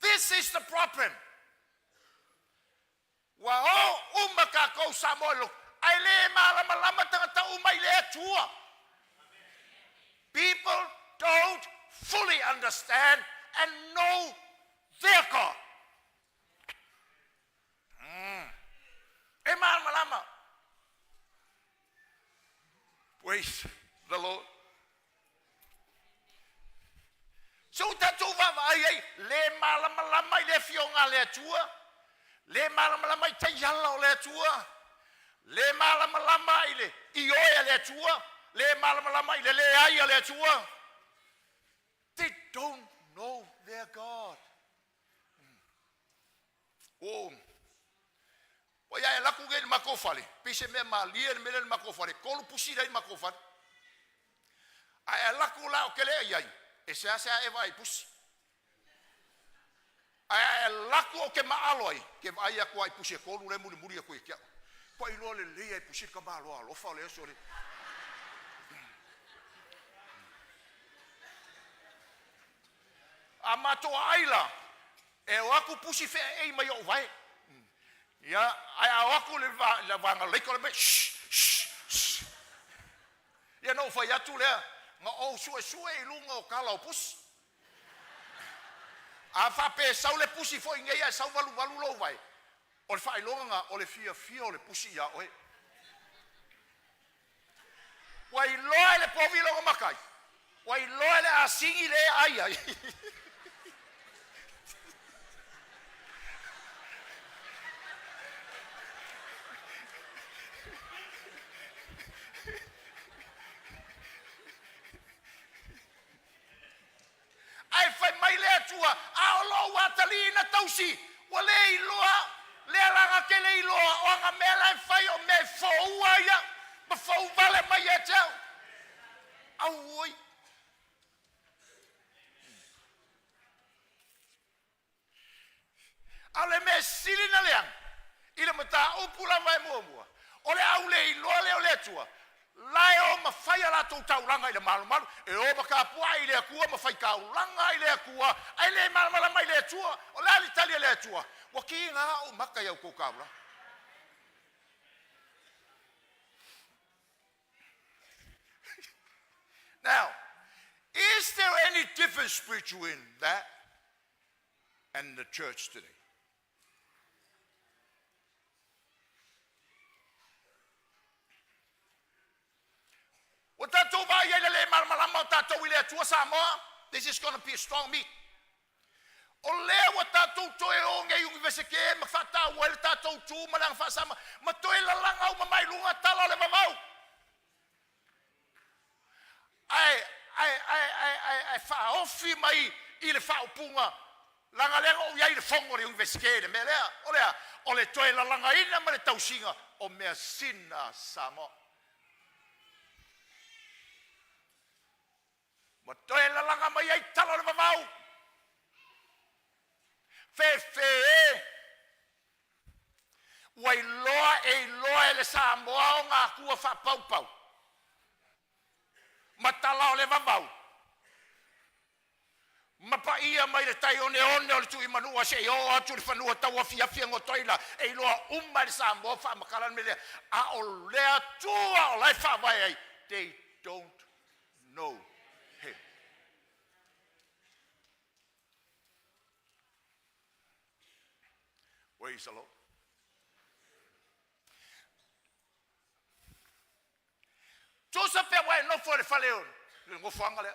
This is the problem. Wa umaka ko Samoa. Ai le malama tangata umai le tua. People don't fully understand and know their God. Malama. Praise the Lord. So tatu vai le malama le fionga le tua. Le malama te yalla le tua. Le malama ile ioya le tua. Le malama ile le aya le tua. They don't know their God. Oh. Oya la ku gel makofale. Pise me malia me le makofale. Kolu pusida I makofale. Ai la ku la o kele ai. E se asa e vai pusi. Ai la ku o ke maaloi. Ke vai aku ai pusi kolu le muri aku kia. Po I lo le ai pusi ka malo alo fa le sore. Amato aila. E waku pusi fe e mai o vai. Ya, ai awaku le vanga le ko le shh. Ya no fa ya tu le nga o sue lunga o kala o pus. A fa pe sau le pusi fo inga ya sau valu lo vai. O le fa longa o le fia o le pusi ya oi. Wai lo le povi lo makai. Wai lo le asingi le ai. osi, wa le iloa, le alanga ke le iloa, o anga mela fai o me foua ia, ma fou vale mai e tau. Au oi. Ale me silina leang, ile mata upula vai mua. Ole au le iloa le ole tua. Lai o mawhai ala tau tauranga i le malu, e o maka pua i le akua, mawhai kauranga i le akua, ai le malamala mai le atua, o le alitali le atua. Wa ki ngā o maka iau kou kaura. Now, is there any difference between that and the church today? This is going to be a strong meat. I faofi mai I le faopunga langa lenga o iai le fongo le investigator me lea o le toe la langa ina ma le tausinga o mea sina samo ma toe la langa mai ai talo le mamau fe wai loa e le Samoa o ngā kua wha pau ma tala o le mamau ma pa ia mai le tai one o le tui manua se o atu le whanua taua fia ngo toila e loa umma le Samoa wha makaran me le a o lea tua o lai wha vai ai they don't know him. Praise the Lord. Joseph pe wai no for le faleo le ngofanga le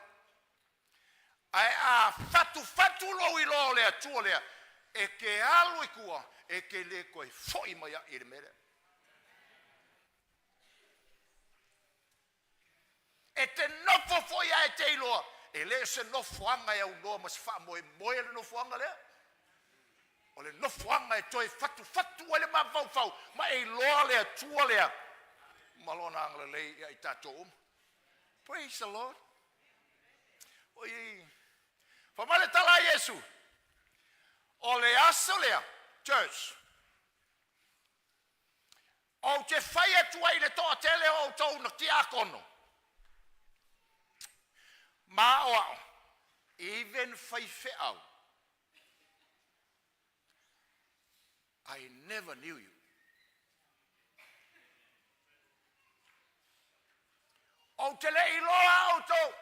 ai a fatu lo I lo le atu le e ke alu I kua e ke le koi foi mai I le mere e te nofo foi ai te ilo e le se nofo anga ia uno mas fa moe le nofo anga le o le nofo anga e toi fatu le ma fau ma e lo le atu le malona angla le I tatou. Praise the Lord. Oi. Famale tala Yesu. Ole asolea church. O te fai atu ai le toa tele o tau na tia kono. Ma o even fai feau. I never knew you. O te le iloa o tau,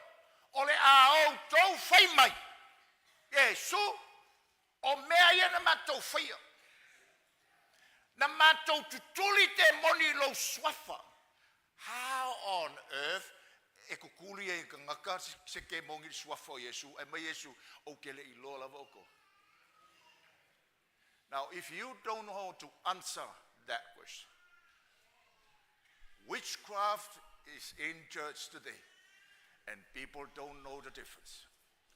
o le a o tau whai mai. Yesu, o mea ia na mātou whaia. Na mātou tutuli te moni lo swafa. How on earth, e kukuli e ka ngaka se ke mongi swafa o Yesu, e mai Yesu, o ke le iloa lava oko. Now, if you don't know how to answer that question, witchcraft is in church today and people don't know the difference.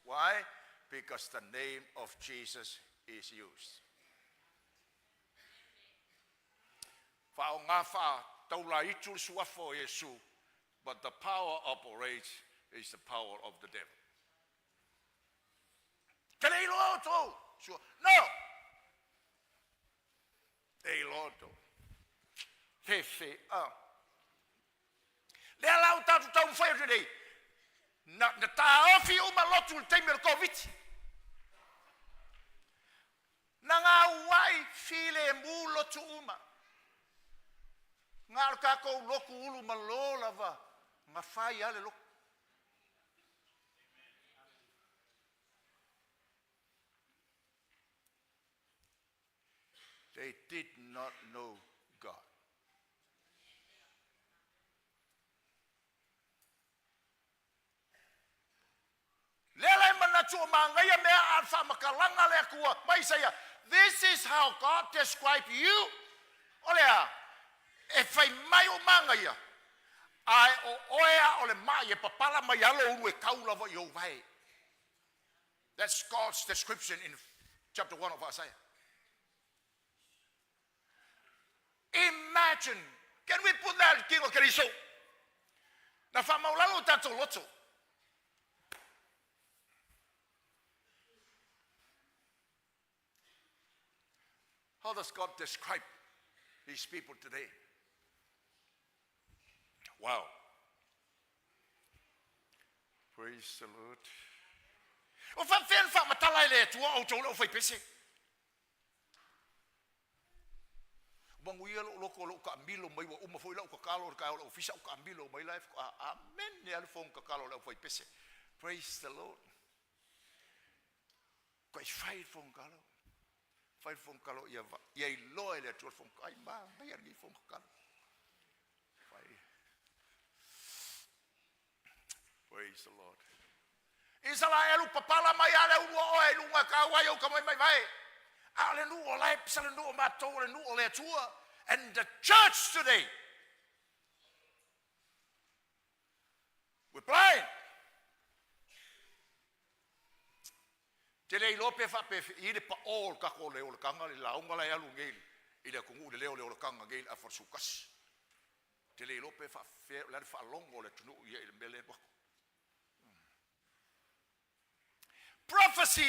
Why? Because the name of Jesus is used. Whao ngā wha taula itu suafo Yesu, but the power operates is the power of the devil. Kele iloto. No. Iloto. Fefe. Le alau tatu tau mwhai today. Na ta ofi uma lotu le teime le COVID. Na ngā wai file mu lotu uma. Ngā kako loku ulu malola va. Ngā whai ale loku. They did not know God. This is how God described you. Olea, if I mayo mangaya, I oea ole maya papala mayalo unwe kaula va yo vai. That's God's description in chapter 1 of Isaiah. Imagine. Can we put that King of Keriso? Na whamaulalo tato loto. How does God describe His people today? Wow. Praise the Lord. O fa matalai le tua o tolo fai pese. Banguia lo ka ambilo mai wa uma foi la ka kalo ka o fisa ka ambilo mai life amen ne al fon ka kalo la fai pese. Praise the Lord. Ko fai fon kalo. Fai fon kalo ia loe le tua fon kai ma mai ar ni fon kalo. Praise the Lord. Isala elu papala mai ale uo o elu nga ka wa yo ka mai mai. Ale nu o lai sala nu o mato le nu o le tua. And the church today, we're blind. Today lope fa pe ide pa all ka ko le o kanga le launga la elu ngel. Ide ko ngu le o kanga ngel a for sukas. Today lope fa la fa longo le tunu ye le mele ba. Prophecy,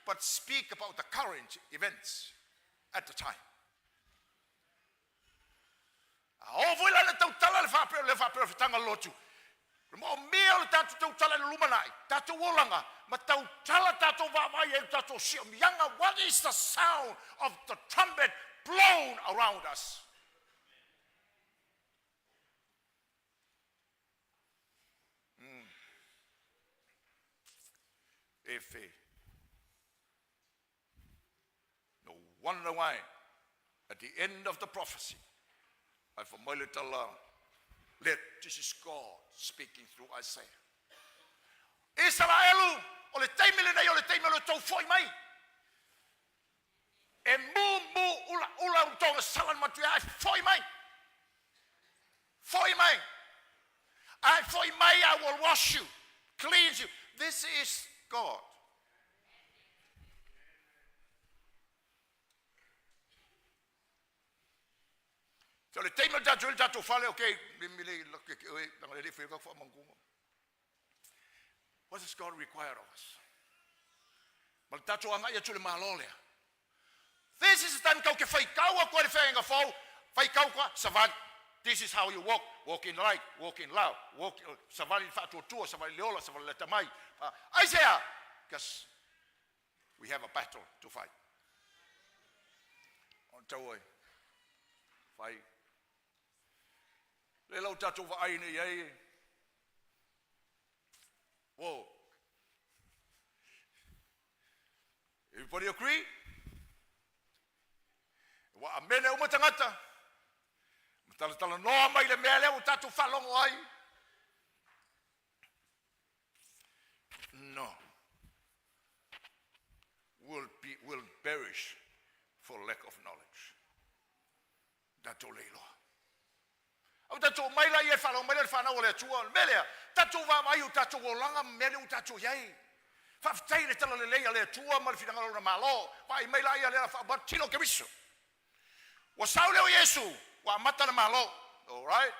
but speak about the current events at the time. What is the sound of the trumpet blown around us? No wonder why, at the end of the prophecy, I for my little let this is God speaking through Isaiah. Israelu, ole taimele nei ole taimele tau foi mai. E mu ula tonga salan matu ai foi mai. Foi mai. I foi mai I will wash you, cleanse you. This is God. So le tema da jul da to fale okay what does God require of us? Mal tato anga ya tule malolea. This is the time kau ke fai kau ko le fenga fo fai kau ko savan. This is how you walk in light, walk in love, walk savan in fatu tu savan leola savan le tamai. Isaiah, because we have a battle to fight. On tawai fight. Le lau tatu wa aine yei. Whoa. Everybody agree? Wa amene umatangata. Tala noa mai le mea leo tatu whalongo ai. No. Will perish for lack of knowledge. Dato leilo. Au tato mai la ye whalongo mai le whanau le tua. Melea, tato wa mai u tato o langa mele u tato yei. Whaftai le tala le leia le tua ma le whingalo na malo. Wai mai la ia le whabat tino ke miso. Wa sau leo Yesu. Wa mata na malo. All right?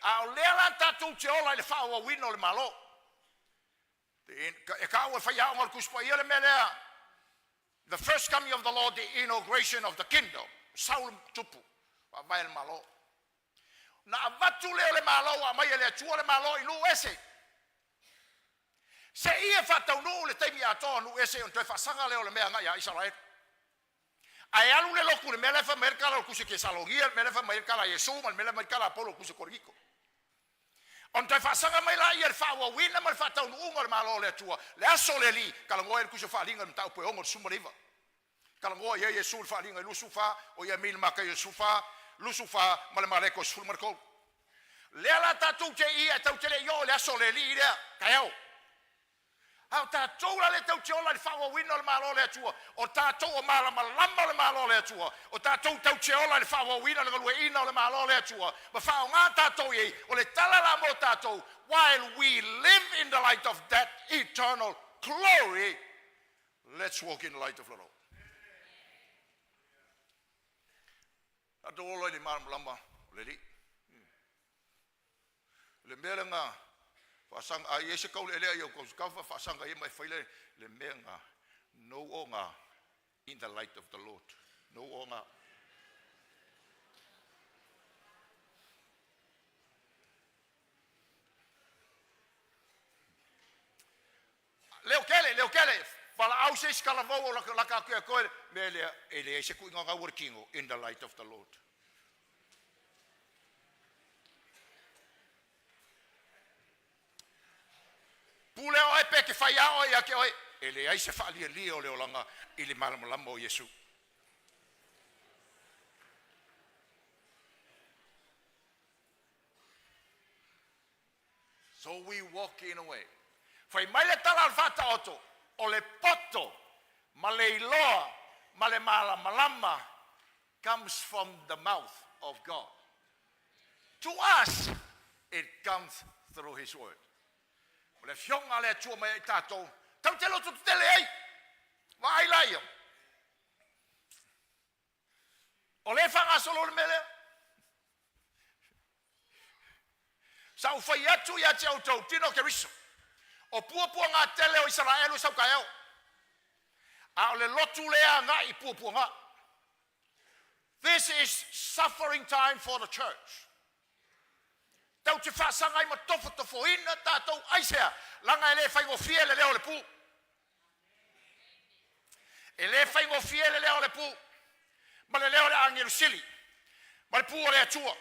Au lea tato te ola le whaua wino le malo. The first coming of the Lord, the inauguration of the kingdom. Saul tupu. Wa mai le malo. Na avatu leo le malo wa mai le tua le malo inu ese. Se ia fatau nu le taimi atoa nu ese on te fasanga leo le mea ngai a Israel. Ai alu le loku le mele fa merka lo kuse ke salogia, mele fa merka la Yesu, mal mele merka la Apollo kuse koriko. On te fasanga mai la ia fa wa wina mal fatau nu ngol malo le tua. Le aso le li kala ngoe kuse fa linga mtau pe ongol sumariva. Kala ngoe ye Yesu fa linga lusufa o ye mil maka Yesufa, lusufa mal maleko sul marko. Le ala tatu te ia tau te le yo le aso le li ia kayao. Au tātou la le tau te ola le whaua wina le malo le atua. O tātou o malama le malo le atua. O tātou tau te ola le whaua wina le galue ina le malo le atua. Ma whao ngā tātou iei, o le tala la mo tātou, while we live in the light of that eternal glory, let's walk in the light of the Lord. tatu ola ni lama leli. Le melenga fasang a yese kau ele yo ko skafa fasanga ye mai faile le menga no onga in the light of the Lord. No onga. Leo kele fala au se skala vo la ka ko mele ele se ku nga working in the light of the Lord. Pule o pe ke fai ao ia ke oi ele ai se fali li o le olanga ili malamo Yesu. So we walk in a way. Fai mai le tala al fata oto o le poto ma le iloa ma le malama comes from the mouth of God. To us it comes through his word. O le fionga le tua mai tatou tau te lotu tele ai wa ai lai o le fanga solo le mele sa u fai atu ia te autou tino ke riso o puapua ngā tele o Israelu sau kai au a o le lotu lea ngā i puapua ngā. This is suffering time for the church. Tau te whaasangai ma tofo ina tātou aisea langa ele whaingo fie le leo le pu. Ele whaingo fie le leo le pu. Ma le leo le angiru sili. Ma le pu o le atua.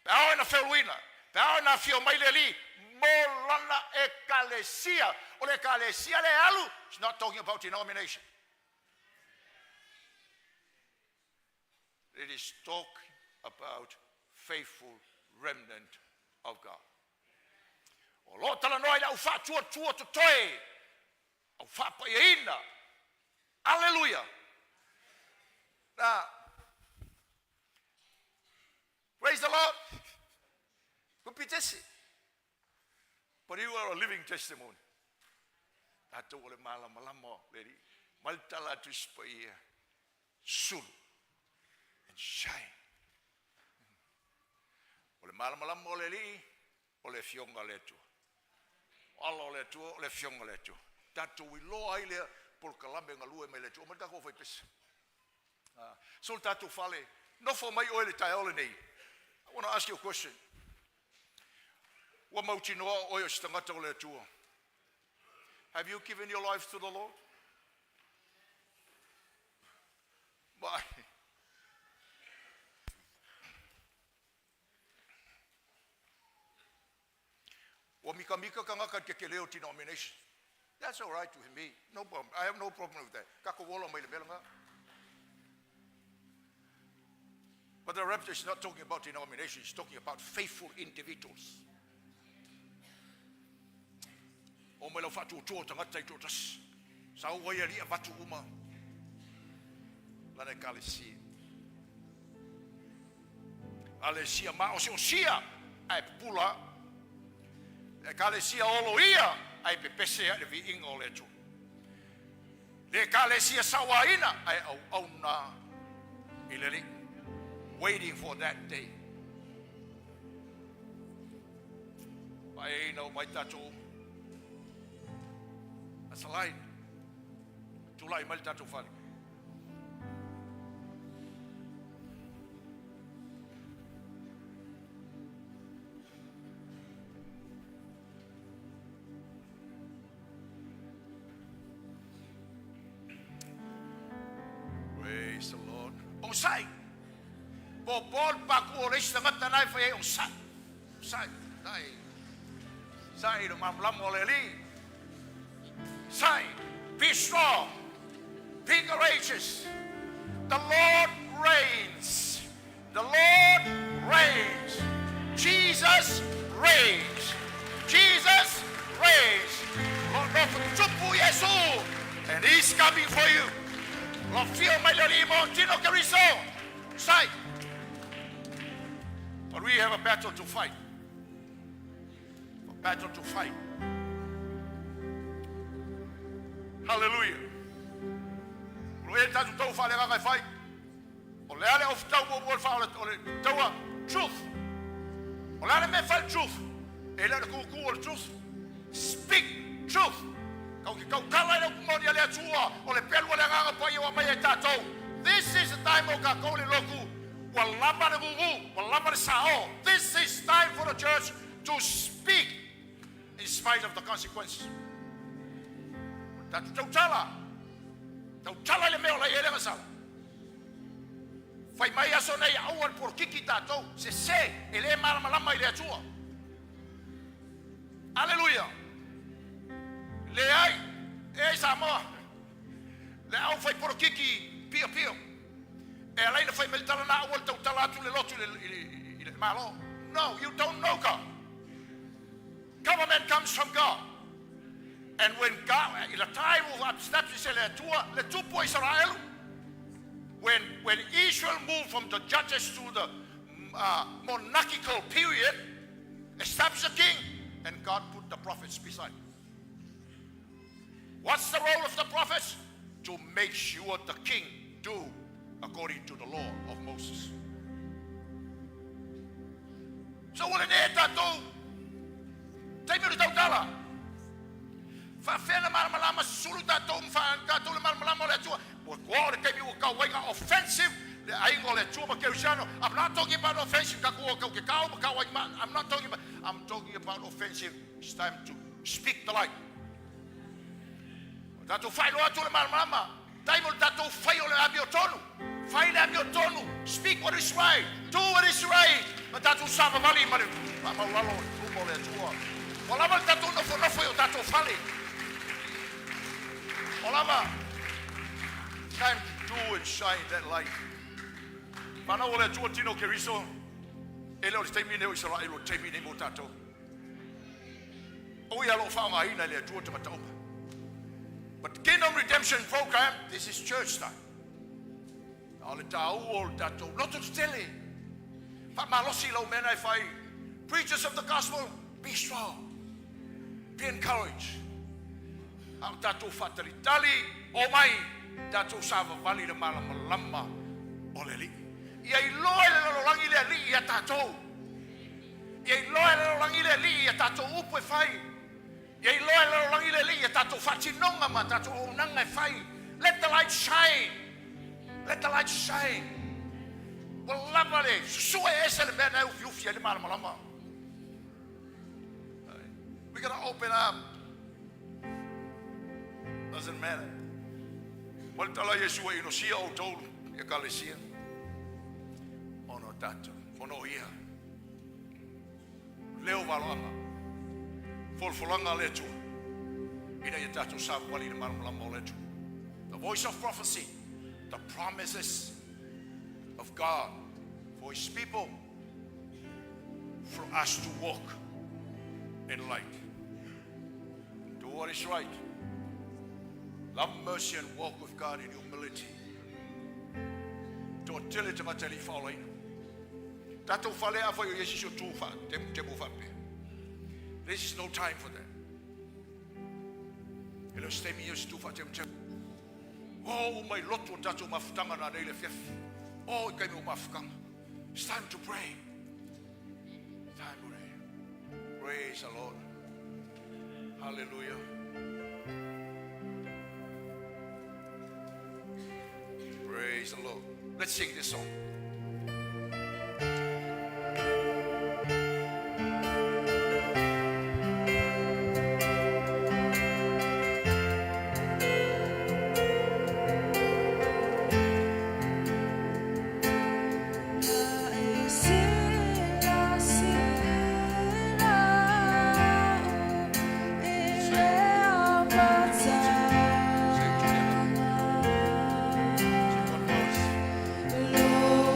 Pe ao na whewuina. Pe ao na fio mai le li. Mo lana ekalesia. O le ekalesia le alu. It's not talking about denomination. It is talking about faithful remnant of God. O lo tala noi au fa tua to toi. Au fa pa ina. Hallelujah. Now, praise the Lord. Good be tested. But you are a living testimony. Tato ole malamo lady. Maltala to spay sul and shine. Ole malamo lady. Ole fionga letu. Alo letu, ole fionga letu. Tato we lo aile por kalambe ngalue me letu. Omerka ko foi pes. So tato fale. No for my oil taole nei. I want to ask you a question. What mauti no oil stangata letu? Have you given your life to the Lord? Bye. Mika kangaka ke leo denomination. That's all right with me. No problem. I have no problem with that. Kako wolo mai le belanga. But the rapture is not talking about denomination. It's talking about faithful individuals. O me lo fatu to tangata i totas. Sa o ia ria fatu uma. Lana kalesi. Alesia ma o sia ai pula. E kalesia olo ia ai pepese le vi ingo le tu. Le kalesia sawaina ai au na ileli waiting for that day. Ai no mai tatu. Asalai. Tulai mai tatu fali. Praise the Lord. Osai. Bobol paku olis sangat tanai fai osai. Osai. Dai. Sai do mamlam oleli. Sai. Be strong. Be courageous. The Lord reigns. The Lord reigns. Jesus reigns. Jesus reigns. Lord, Tupu Yesu. And He's coming for you. Lo fio mai le limo tino che riso. Sai. But we have a battle to fight. A battle to fight. Hallelujah. Lo e tatu tau fale ga fight. O le ale of tau o fa ole taua truth. O le ale me fa truth. E le ku o truth. Speak truth. Kau ki kau kala le kumoni ale atua o le pelu le nganga pa ia mai tatou. This is the time o ka ko le loku. Walama le gugu, walama le sao. This is time for the church to speak in spite of the consequences. Tau tala le meo la ele masala. Fai mai aso nei awal por kiki tatou se ele malama ile atua. Aleluia. Le ai e Samoa. Le au fai por kiki pio. E alaina fai meltala na awal tau tala atu le lotu le malo. No, you don't know God. Government comes from God. And when God, in a time of abstention, le tupo Israel, when Israel moved from the judges to the monarchical period, established a king, and God put the prophets beside. What's the role of the prophets? To make sure the king do according to the law of Moses. So what it tatou? Take me to Tautala. Fa fena malama sulu tatou fa tatou malama le tua. What God gave you a way offensive. I ain't gonna tua keusano. I'm not talking about offensive. I'm not talking about. I'm talking about offensive. It's time to speak the light. Tatou fai lo atu le malama. Taimo tatou fai o le abiotonu. Fai le abiotonu. Speak what is right. Do what is right. But tatou sama vali mare. Mama lalo tumo le tua. Olama tatou no foi o tatou fali. Olama. Time to do and shine that light. Mana ole tua tino keriso. Ele o te mine o Israel o te mine mo tatou. O ia lo fa mai na le tua te matau. But Kingdom Redemption Program, this is church time. Ale tau o tatou not to tele. Fa malosi lo mena fai. Preachers of the gospel, be strong. Be encouraged. Ang tatou fatalitali o mai tatou sava vali le malama o le li. Ia I loe le lolangi le li ia tatou. Ia I loe le lolangi le li ia tatou upu e fai. Ia I loe le lolangi le li ia tatou fatinonga ma tatou unanga e fai. Let the light shine. Let the light shine. Walama le susue ese le mena ufi le malama. We're going to open up. Doesn't matter. Waltala Yeshua inosia o tolu ekalesia. Ono tato, ono ia. Leo valama. Folfolanga letu. Ina ia tato sabu wali le malama letu. The voice of prophecy, the promises of God for His people, for us to walk in light. Do what is right. Love mercy and walk with God in humility. To tell it about telling following. Tato fale afa yo Yesu tu fa temu fa pe. This is no time for that. Elo stemi Yesu tu fa temu. Oh my loto tato mafutanga na ile fef. Oh kai mo mafukanga. It's time to pray. Time to pray. Praise the Lord. Hallelujah. Praise the Lord. Let's sing this song. Lord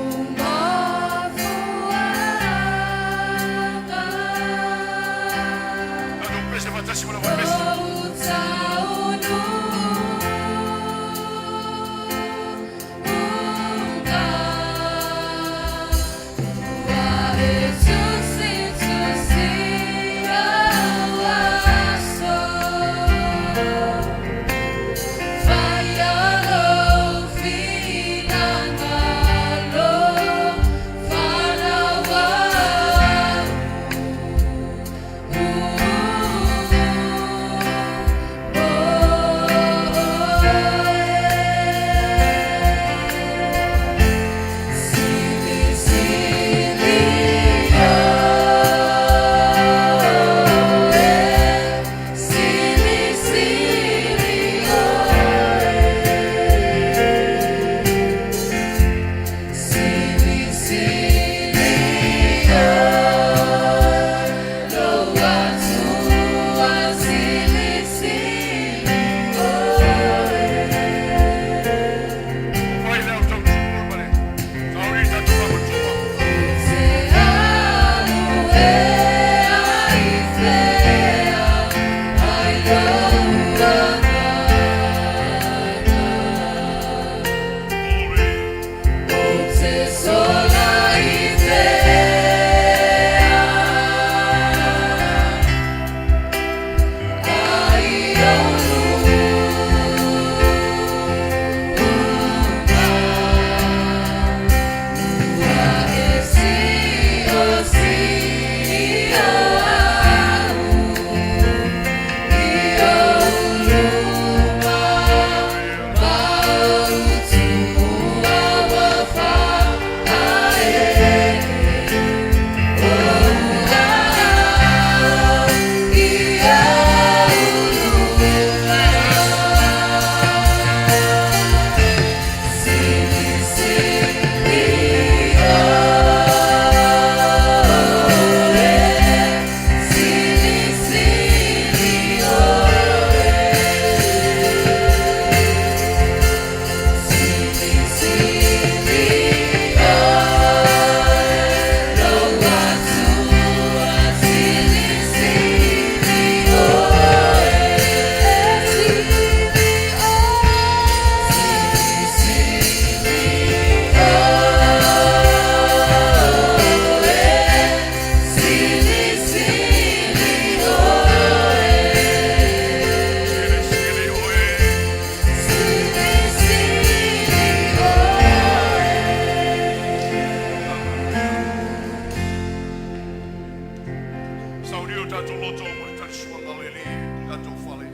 tātou loto mo le talisuanga o le li, tātou whale.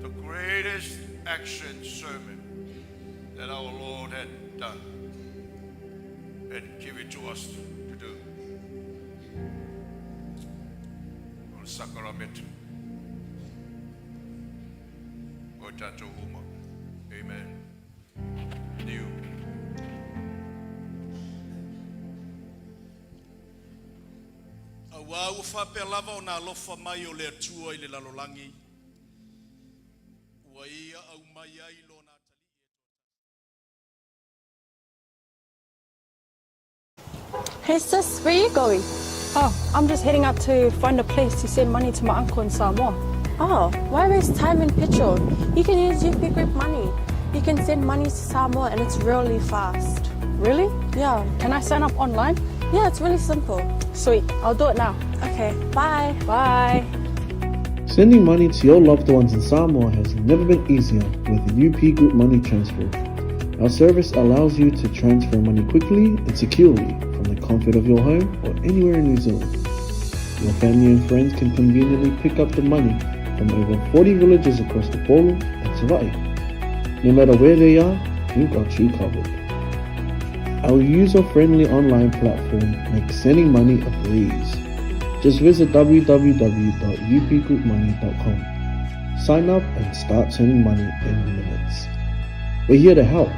The greatest action sermon that our Lord had done and given to us to do. O le sacramento. O tātou huma. Amen. Niu. Wa ua whapea lava o nā lofa mai o le atua I le lalolangi. Ua ia au mai ai lo nā tali. Hey sis, where are you going? Oh, I'm just heading out to find a place to send money to my uncle in Samoa. Oh, why waste time and petrol? You can use UP Group Money. You can send money to Samoa and it's really fast. Really? Yeah. Can I sign up online? Yeah, it's really simple. Sweet, I'll do it now. Okay, bye. Bye. Sending money to your loved ones in Samoa has never been easier with the UP Group Money Transfer. Our service allows you to transfer money quickly and securely from the comfort of your home or anywhere in New Zealand. Your family and friends can conveniently pick up the money from over 40 villages across the Toelupe and 𝚟𝚑𝚍. No matter where they are, we've got you covered. Our user-friendly online platform makes sending money a breeze. Just visit www.upgroupmoney.com. Sign up and start sending money in minutes. We're here to help.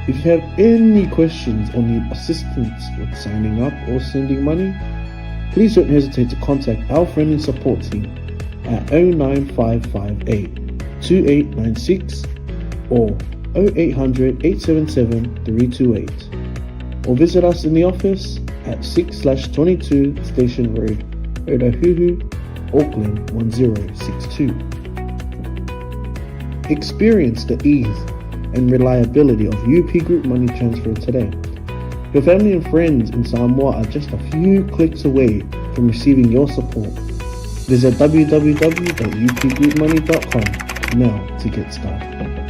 If you have any questions or need assistance with signing up or sending money, please don't hesitate to contact our friendly support team at 09558 2896 or 0800 877 328. Or visit us in the office at 6/22 Station Road, 𝚟𝚑𝚙𝚎𝚘, Auckland 1062. Experience the ease and reliability of UP Group Money Transfer today. Your family and friends in Samoa are just a few clicks away from receiving your support. Visit www.upgroupmoney.com now to get started.